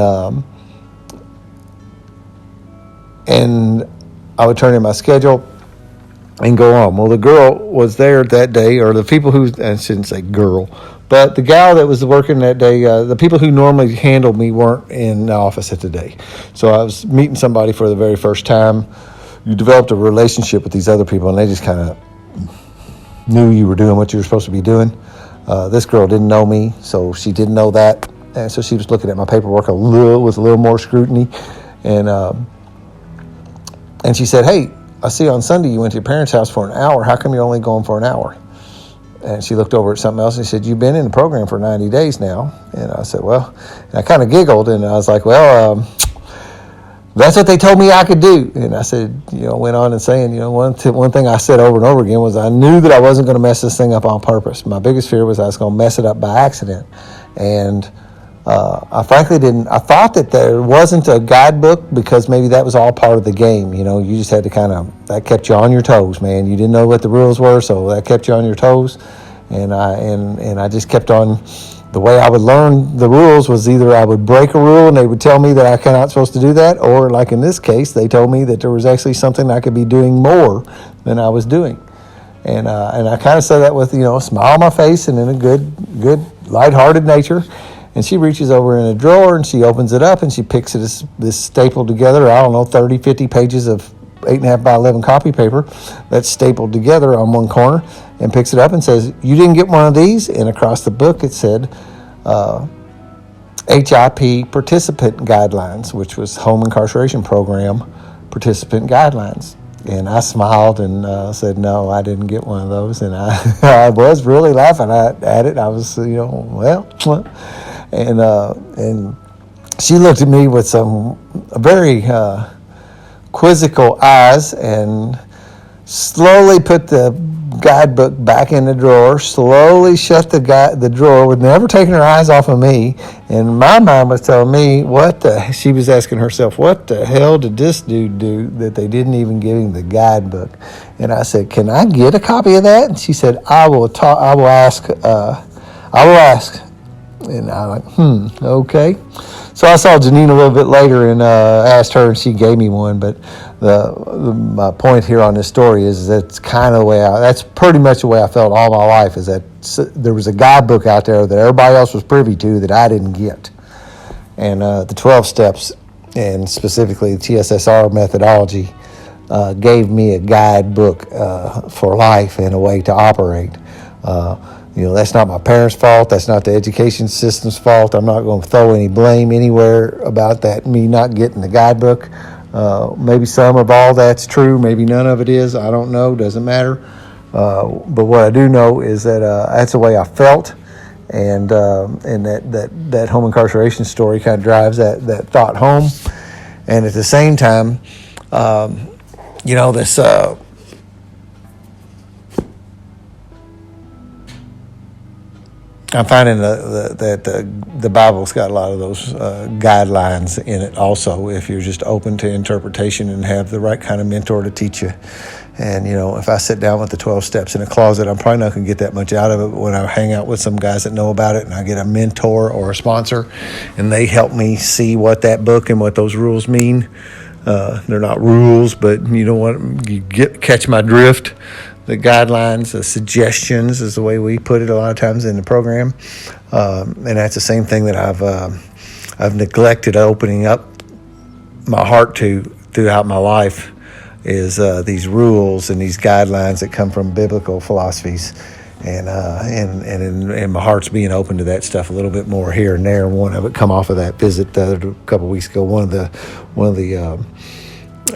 Speaker 1: I would turn in my schedule and go on. Well, the girl was there that day, or the people I shouldn't say girl, But the gal that was working that day, the people who normally handled me weren't in the office at the day. So I was meeting somebody for the very first time. You developed a relationship with these other people, and they just kind of knew you were doing what you were supposed to be doing. This girl didn't know me, so she didn't know that. And so she was looking at my paperwork with a little more scrutiny. And she said, "Hey, I see on Sunday you went to your parents' house for an hour. How come you're only going for an hour?" And she looked over at something else and she said, "You've been in the program for 90 days now. And I said, "Well," and I kind of giggled and I was like, "Well, that's what they told me I could do." And I said, went on and saying, one thing I said over and over again was I knew that I wasn't going to mess this thing up on purpose. My biggest fear was I was going to mess it up by accident. And I frankly didn't. I thought that there wasn't a guidebook because maybe that was all part of the game. You just had to that kept you on your toes, man. You didn't know what the rules were, so that kept you on your toes. And I just kept on. The way I would learn the rules was either I would break a rule and they would tell me that I not supposed to do that, or like in this case, they told me that there was actually something I could be doing more than I was doing. And I kind of said that with a smile on my face and in a good lighthearted nature. And she reaches over in a drawer and she opens it up and she picks this stapled together, 30, 50 pages of 8.5 by 11 copy paper that's stapled together on one corner, and picks it up and says, "You didn't get one of these?" And across the book it said HIP participant guidelines, which was home incarceration program participant guidelines. And I smiled and said, "No, I didn't get one of those." And I was really laughing at it. I was, and she looked at me with some very quizzical eyes and slowly put the guidebook back in the drawer, slowly shut the drawer with never taking her eyes off of me. And my mind was telling me, she was asking herself, what the hell did this dude do that they didn't even give him the guidebook? And I said, "Can I get a copy of that?" And she said, I will ask. And I'm like, okay. So I saw Janine a little bit later and asked her, and she gave me one. But my point here on this story is that's kind of the way that's pretty much the way I felt all my life, is that there was a guidebook out there that everybody else was privy to that I didn't get. And the 12 steps, and specifically the TSSR methodology, gave me a guidebook for life and a way to operate. That's not my parents' fault. That's not the education system's fault. I'm not going to throw any blame anywhere about that, me not getting the guidebook. Maybe some of all that's true. Maybe none of it is. I don't know. Doesn't matter. But what I do know is that that's the way I felt. And that home incarceration story kind of drives that thought home. And at the same time, this... I'm finding that the Bible's got a lot of those guidelines in it also, if you're just open to interpretation and have the right kind of mentor to teach you. And, if I sit down with the 12 steps in a closet, I'm probably not going to get that much out of it. But when I hang out with some guys that know about it and I get a mentor or a sponsor and they help me see what that book and what those rules mean, they're not rules, but catch my drift. The guidelines, the suggestions is the way we put it a lot of times in the program. And that's the same thing that I've neglected opening up my heart to throughout my life, is these rules and these guidelines that come from biblical philosophies. And my heart's being open to that stuff a little bit more here and there. One of it come off of that visit a couple of weeks ago. One of the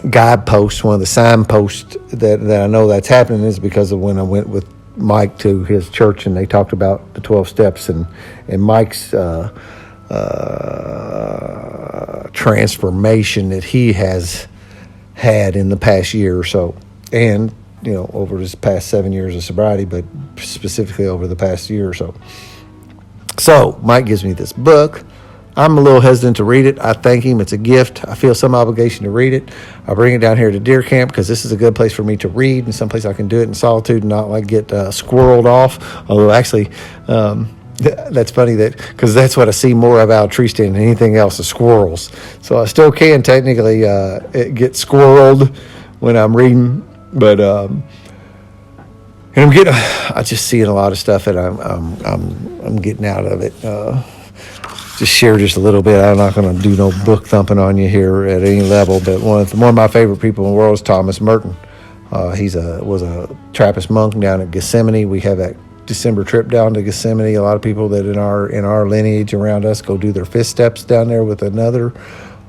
Speaker 1: guideposts, one of the signposts that I know that's happening is because of when I went with Mike to his church and they talked about the 12 steps and Mike's transformation that he has had in the past year or so, and over his past 7 years of sobriety, but specifically over the past year or so. So Mike gives me this book. I'm a little hesitant to read it. I thank him. It's a gift. I feel some obligation to read it. I bring it down here to Deer Camp because this is a good place for me to read and someplace I can do it in solitude and not get squirreled off. Although actually, that's funny because that's what I see more of out of tree stand than anything else is squirrels. So I still can technically get squirreled when I'm reading, but And I'm just seeing a lot of stuff that I'm getting out of it. Just share just a little bit. I'm not going to do no book thumping on you here at any level, but one of my favorite people in the world is Thomas Merton. Was a Trappist monk down at Gethsemane. We have that December trip down to Gethsemane. A lot of people that in our lineage around us go do their fifth steps down there with another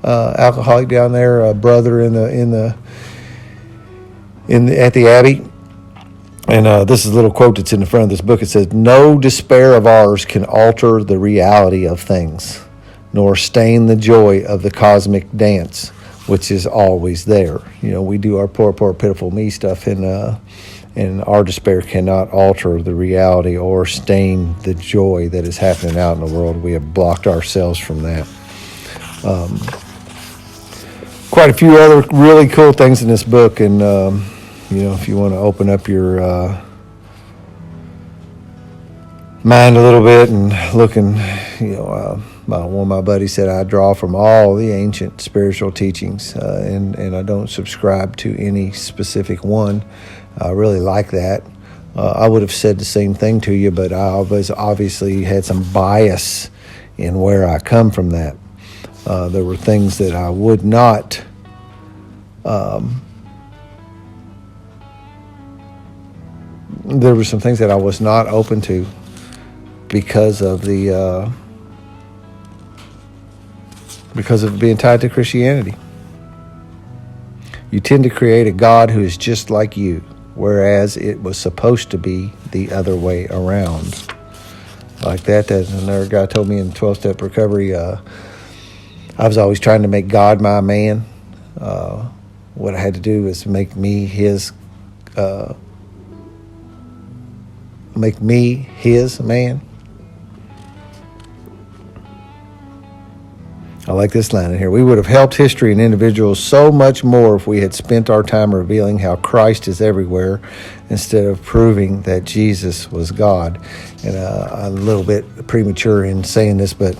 Speaker 1: alcoholic down there, a brother at the Abbey. And this is a little quote that's in the front of this book. It says, "No despair of ours can alter the reality of things, nor stain the joy of the cosmic dance, which is always there." We do our poor, poor, pitiful me stuff, and our despair cannot alter the reality or stain the joy that is happening out in the world. We have blocked ourselves from that. Quite a few other really cool things in this book, and if you want to open up your mind a little bit and looking, one of my buddies said I draw from all the ancient spiritual teachings, and I don't subscribe to any specific one. I really like that. I would have said the same thing to you, but I obviously had some bias in where I come from that. There were things that I would not there were some things that I was not open to because of being tied to Christianity. You tend to create a God who is just like you, whereas it was supposed to be the other way around. Like that another guy told me in 12-step recovery, I was always trying to make God my man. What I had to do was make me his man. I like this line in here. "We would have helped history and individuals so much more if we had spent our time revealing how Christ is everywhere instead of proving that Jesus was God." And I'm a little bit premature in saying this, but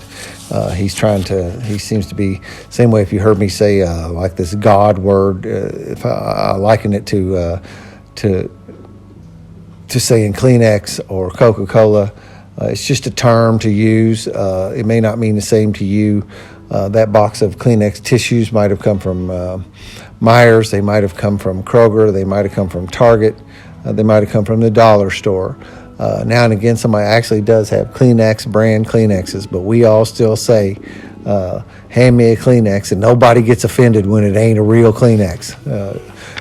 Speaker 1: he seems to be, same way if you heard me say like this God word, if I liken it to saying Kleenex or Coca-Cola, it's just a term to use. It may not mean the same to you. That box of Kleenex tissues might have come from Myers. They might have come from Kroger. They might have come from Target. They might have come from the dollar store. Now and again, somebody actually does have Kleenex brand Kleenexes, but we all still say, hand me a Kleenex, and nobody gets offended when it ain't a real Kleenex.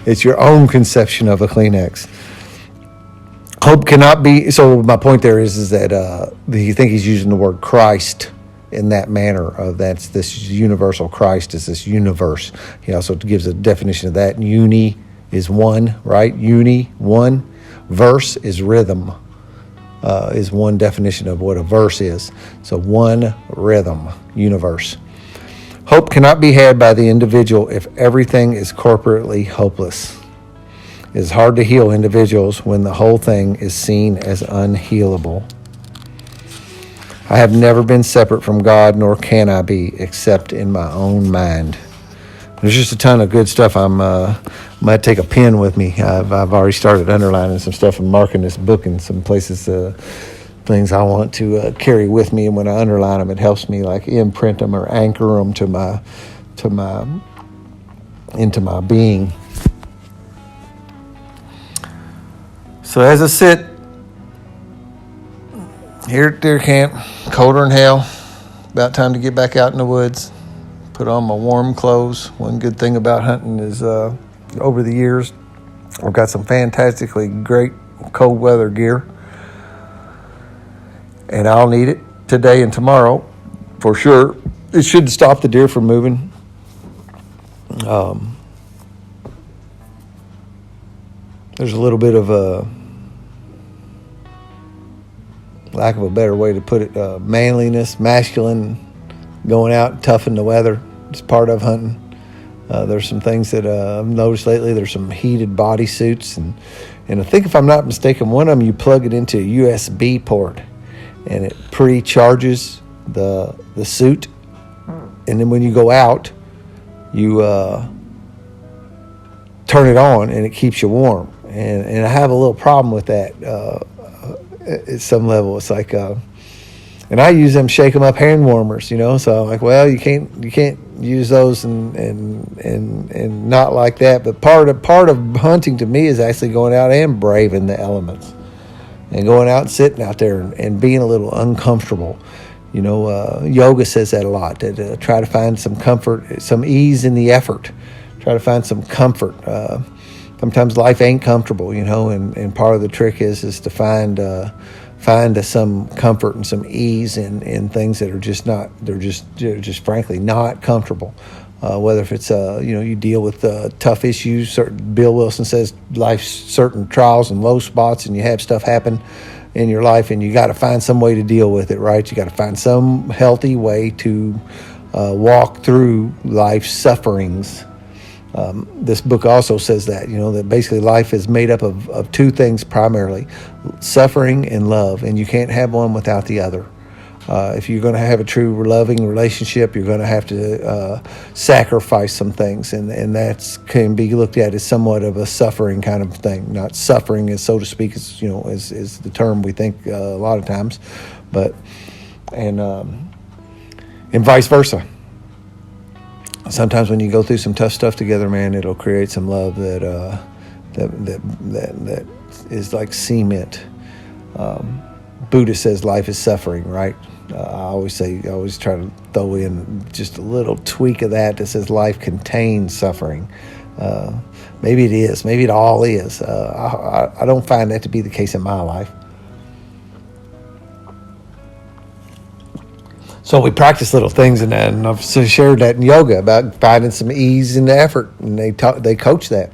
Speaker 1: It's your own conception of a Kleenex. Hope cannot be, so my point there is that you think he's using the word Christ in that manner. That's this universal Christ is this universe. He also gives a definition of that. Uni is one, right? Uni, one. Verse is rhythm, is one definition of what a verse is. So one rhythm, universe. Hope cannot be had by the individual if everything is corporately hopeless. It is hard to heal individuals when the whole thing is seen as unhealable. I have never been separate from God, nor can I be, except in my own mind. There's just a ton of good stuff. I might take a pen with me. I've already started underlining some stuff and marking this book in some places, things I want to carry with me. And when I underline them, it helps me like imprint them or anchor them into my being. So as I sit here at deer camp, colder than hell, about time to get back out in the woods, put on my warm clothes. One good thing about hunting is over the years, I've got some fantastically great cold weather gear, and I'll need it today and tomorrow for sure. It should stop the deer from moving. There's a little bit of a lack of a better way to put it, manliness, masculine, going out and toughing the weather. It's part of hunting. There's some things that I've noticed lately. There's some heated body suits, and I think if I'm not mistaken, one of them you plug it into a USB port, and it pre-charges the suit, and then when you go out, you turn it on, and it keeps you warm. and I have a little problem with that at some level. It's like, and I use them shake 'em up hand warmers, So I'm like, well, you can't use those and not like that. But part of hunting to me is actually going out and braving the elements, and going out and sitting out there and being a little uncomfortable. Yoga says that a lot. That try to find some comfort, some ease in the effort. Try to find some comfort. Sometimes life ain't comfortable, and part of the trick is to find some comfort and some ease in things that are just not, they're just frankly not comfortable. Whether if it's, you deal with tough issues. Bill Wilson says life's certain trials and low spots, and you have stuff happen in your life, and you got to find some way to deal with it, right? You got to find some healthy way to walk through life's sufferings. This book also says that, that basically life is made up of two things primarily, suffering and love, and you can't have one without the other. If you're going to have a true loving relationship, you're going to have to sacrifice some things, and that can be looked at as somewhat of a suffering kind of thing. Not suffering, as so to speak, is the term we think a lot of times, but and vice versa. Sometimes when you go through some tough stuff together, man, it'll create some love that is like cement. Buddha says life is suffering, right? I always try to throw in just a little tweak of that says life contains suffering. Maybe it is. Maybe it all is. I don't find that to be the case in my life. So we practice little things in that, and I've shared that in yoga about finding some ease in the effort, and they coach that,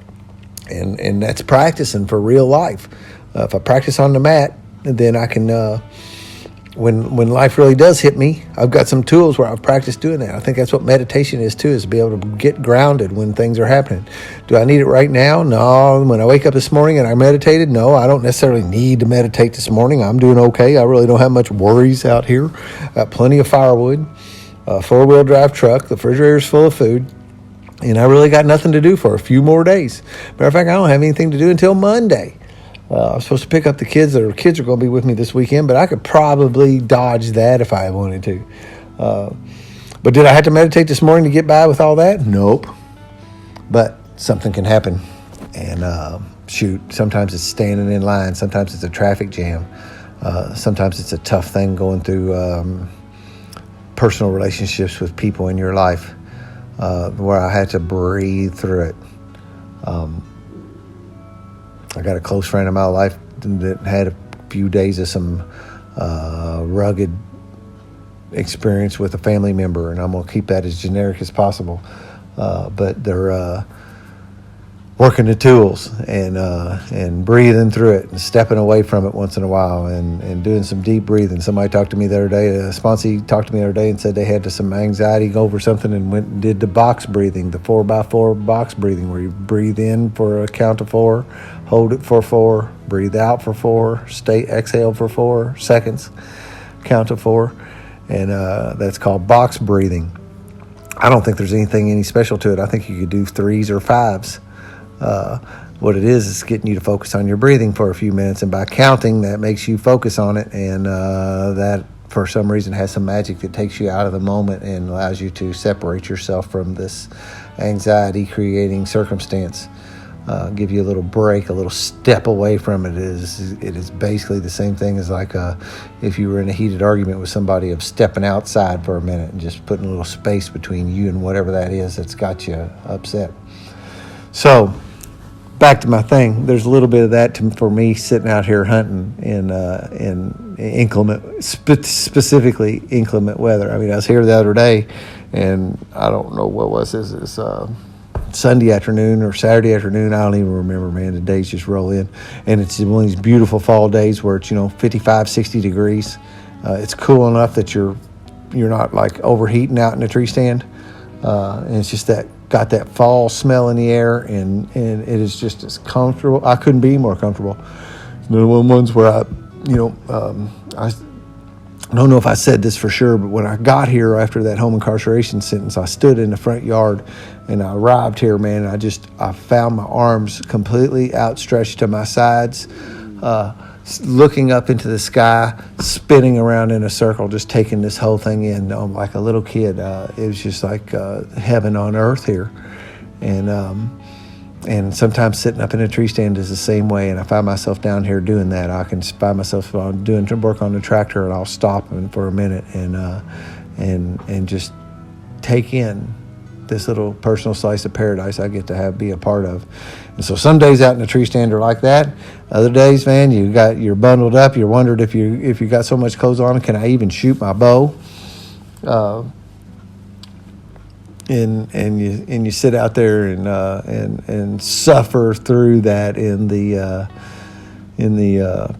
Speaker 1: and that's practicing for real life. If I practice on the mat, then I can, when life really does hit me, I've got some tools where I've practiced doing that. I think that's what meditation is too, is to be able to get grounded when things are happening. Do I need it right now? No. When I wake up this morning and I meditated, no, I don't necessarily need to meditate this morning. I'm doing okay. I really don't have much worries out here. Got plenty of firewood, a 4-wheel drive truck, the refrigerator's full of food, and I really got nothing to do for a few more days. Matter of fact, I don't have anything to do until Monday. I'm supposed to pick up the kids. Their kids are going to be with me this weekend, but I could probably dodge that if I wanted to. But did I have to meditate this morning to get by with all that? Nope. But something can happen. And sometimes it's standing in line. Sometimes it's a traffic jam. Sometimes it's a tough thing going through personal relationships with people in your life where I had to breathe through it. I got a close friend in my life that had a few days of some rugged experience with a family member, and I'm going to keep that as generic as possible. But they're working the tools and breathing through it and stepping away from it once in a while and doing some deep breathing. Somebody talked to me the other day, a sponsee talked to me the other day and said they had some anxiety over something and went and did the box breathing, the 4x4 box breathing, where you breathe in for a count of 4, hold it for 4, breathe out for 4, exhale for 4 seconds, count to 4, and that's called box breathing. I don't think there's any special to it. I think you could do 3s or 5s. What it is getting you to focus on your breathing for a few minutes, and by counting, that makes you focus on it, and that for some reason has some magic that takes you out of the moment and allows you to separate yourself from this anxiety creating circumstance. Give you a little break, a little step away from it. It is basically the same thing as like if you were in a heated argument with somebody, of stepping outside for a minute and just putting a little space between you and whatever that is that's got you upset. So back to my thing, there's a little bit of that for me sitting out here hunting in inclement, specifically inclement weather. I mean, I was here the other day, and I don't know what was this. It's Sunday afternoon or Saturday afternoon. I don't even remember, man. The days just roll in, and it's one of these beautiful fall days where it's 55, 60 degrees. It's cool enough that you're not like overheating out in the tree stand, and it's just got that fall smell in the air, and it is just as comfortable. I couldn't be more comfortable. It's one of the ones where I don't know if I said this for sure, but when I got here after that home incarceration sentence, I stood in the front yard and I arrived here, man. And I found my arms completely outstretched to my sides, looking up into the sky, spinning around in a circle, just taking this whole thing in like a little kid. It was just like heaven on earth here. And sometimes sitting up in a tree stand is the same way. And I find myself down here doing that. I can find myself doing work on the tractor, and I'll stop for a minute and just take in this little personal slice of paradise I get to be a part of. And so some days out in the tree stand are like that. Other days, man, you're bundled up. You're wondering if you got so much clothes on, can I even shoot my bow? And you sit out there and suffer through that in the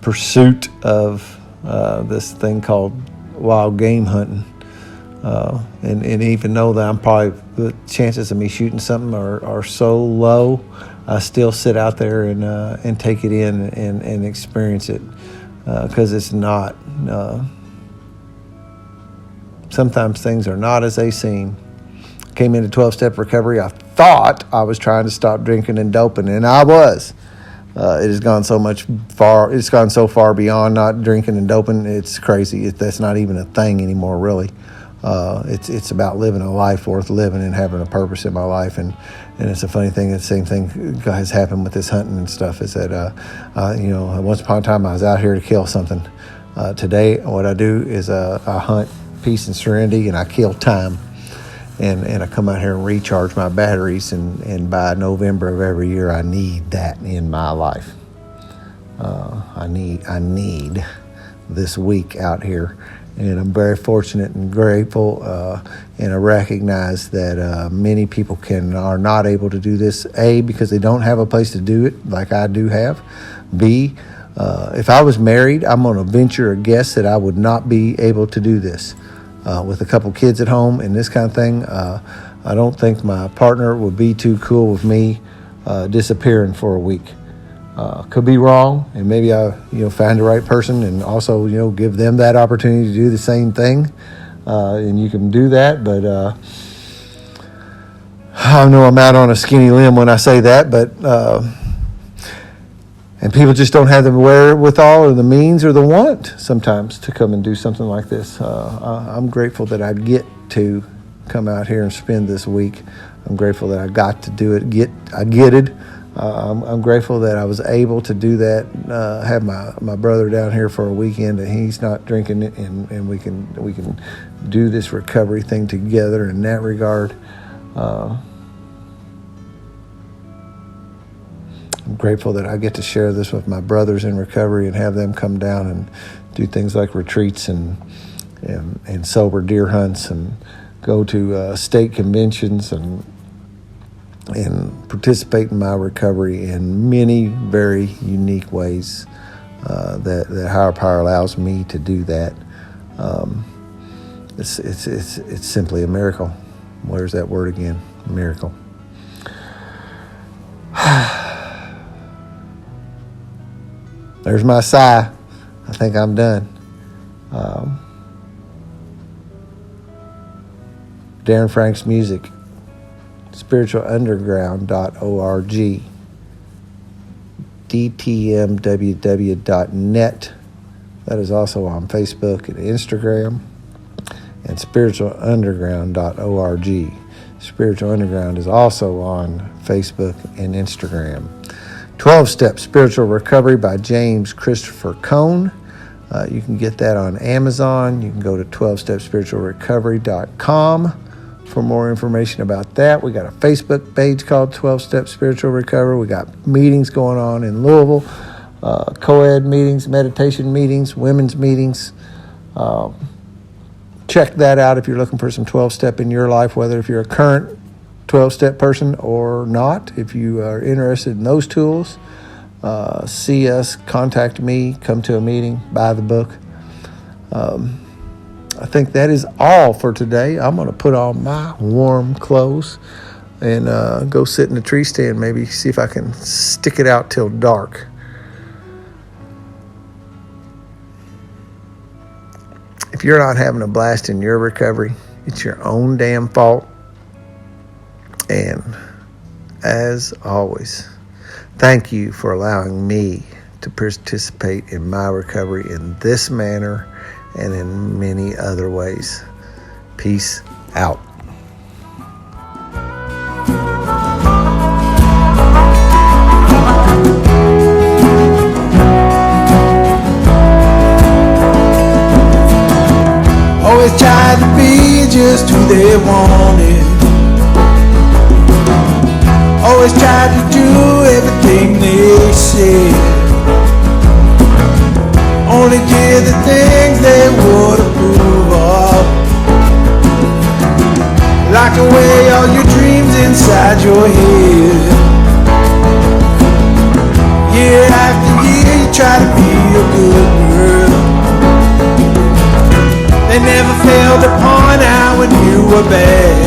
Speaker 1: pursuit of this thing called wild game hunting. And even though that the chances of me shooting something are so low, I still sit out there and take it in and experience it, because it's not. Sometimes things are not as they seem. Came into 12-step recovery. I thought I was trying to stop drinking and doping, and I was. It has gone It's gone so far beyond not drinking and doping. It's crazy. That's not even a thing anymore, really. It's about living a life worth living and having a purpose in my life. And it's a funny thing. The same thing has happened with this hunting and stuff. Is that once upon a time I was out here to kill something. Today, what I do is I hunt peace and serenity, and I kill time. And I come out here and recharge my batteries, and by November of every year, I need that in my life. I need this week out here, and I'm very fortunate and grateful, and I recognize that many people are not able to do this. A, because they don't have a place to do it like I do have. B, if I was married, I'm going to venture a guess that I would not be able to do this. With a couple kids at home and this kind of thing, I don't think my partner would be too cool with me disappearing for a week. Could be wrong, and maybe I find the right person, and also give them that opportunity to do the same thing, and you can do that. But I know I'm out on a skinny limb when I say that, but. And people just don't have the wherewithal or the means or the want sometimes to come and do something like this. I'm grateful that I get to come out here and spend this week. I'm grateful that I got to do it. I get it. I'm grateful that I was able to do that. Have my brother down here for a weekend, and he's not drinking it, and we can do this recovery thing together in that regard. I'm grateful that I get to share this with my brothers in recovery and have them come down and do things like retreats and sober deer hunts and go to state conventions and participate in my recovery in many very unique ways that higher power allows me to do that. It's simply a miracle. Where's that word again? Miracle. There's my sigh. I think I'm done. Darren Frank's music, spiritualunderground.org, dtmww.net. That is also on Facebook and Instagram, and spiritualunderground.org. Spiritual Underground is also on Facebook and Instagram. 12-Step Spiritual Recovery by James Christopher Cohn. You can get that on Amazon. You can go to 12stepspiritualrecovery.com for more information about that. We got a Facebook page called 12-Step Spiritual Recovery. We got meetings going on in Louisville, co-ed meetings, meditation meetings, women's meetings. Check that out if you're looking for some 12-step in your life, whether if you're a current 12-step person or not. If you are interested in those tools, see us, contact me, come to a meeting, buy the book. I think that is all for today. I'm going to put on my warm clothes and go sit in a tree stand, maybe see if I can stick it out till dark. If you're not having a blast in your recovery, it's your own damn fault. And as always, thank you for allowing me to participate in my recovery in this manner and in many other ways. Peace out.
Speaker 2: Always tried to be just who they wanted. Always tried to do everything they said. Only did the things they would approve of. Locked away all your dreams inside your head. Year after year you try to be a good girl. They never failed to point out when you were bad.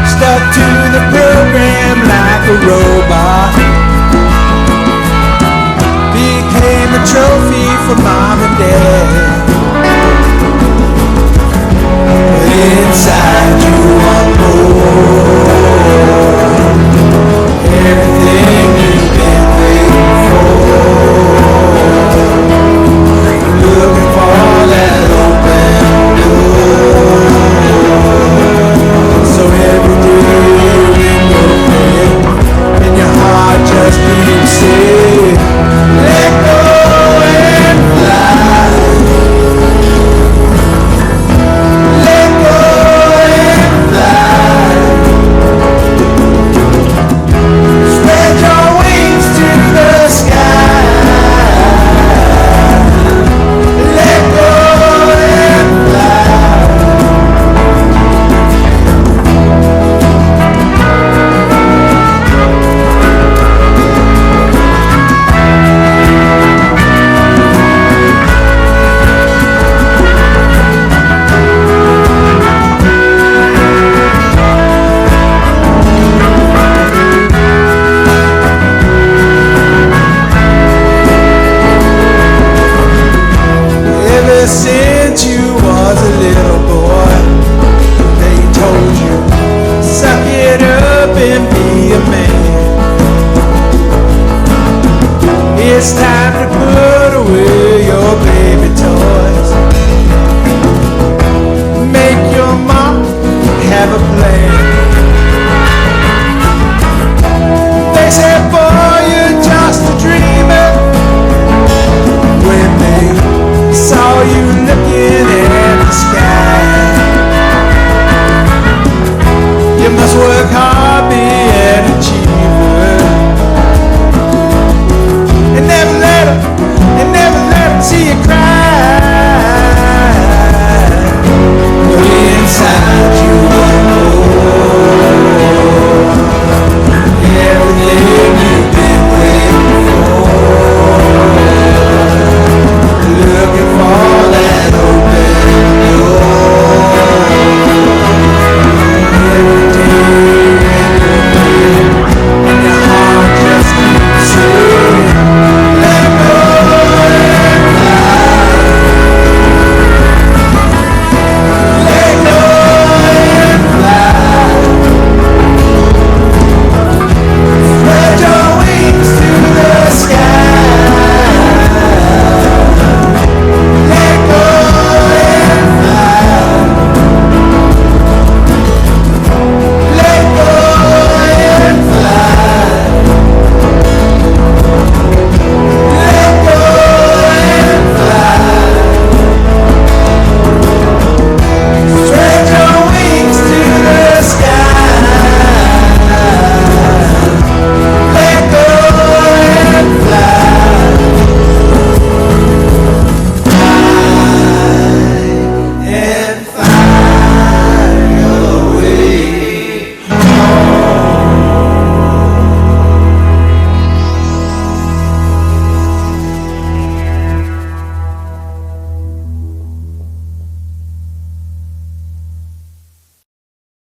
Speaker 2: Stuck to the program like a robot. Became a trophy for my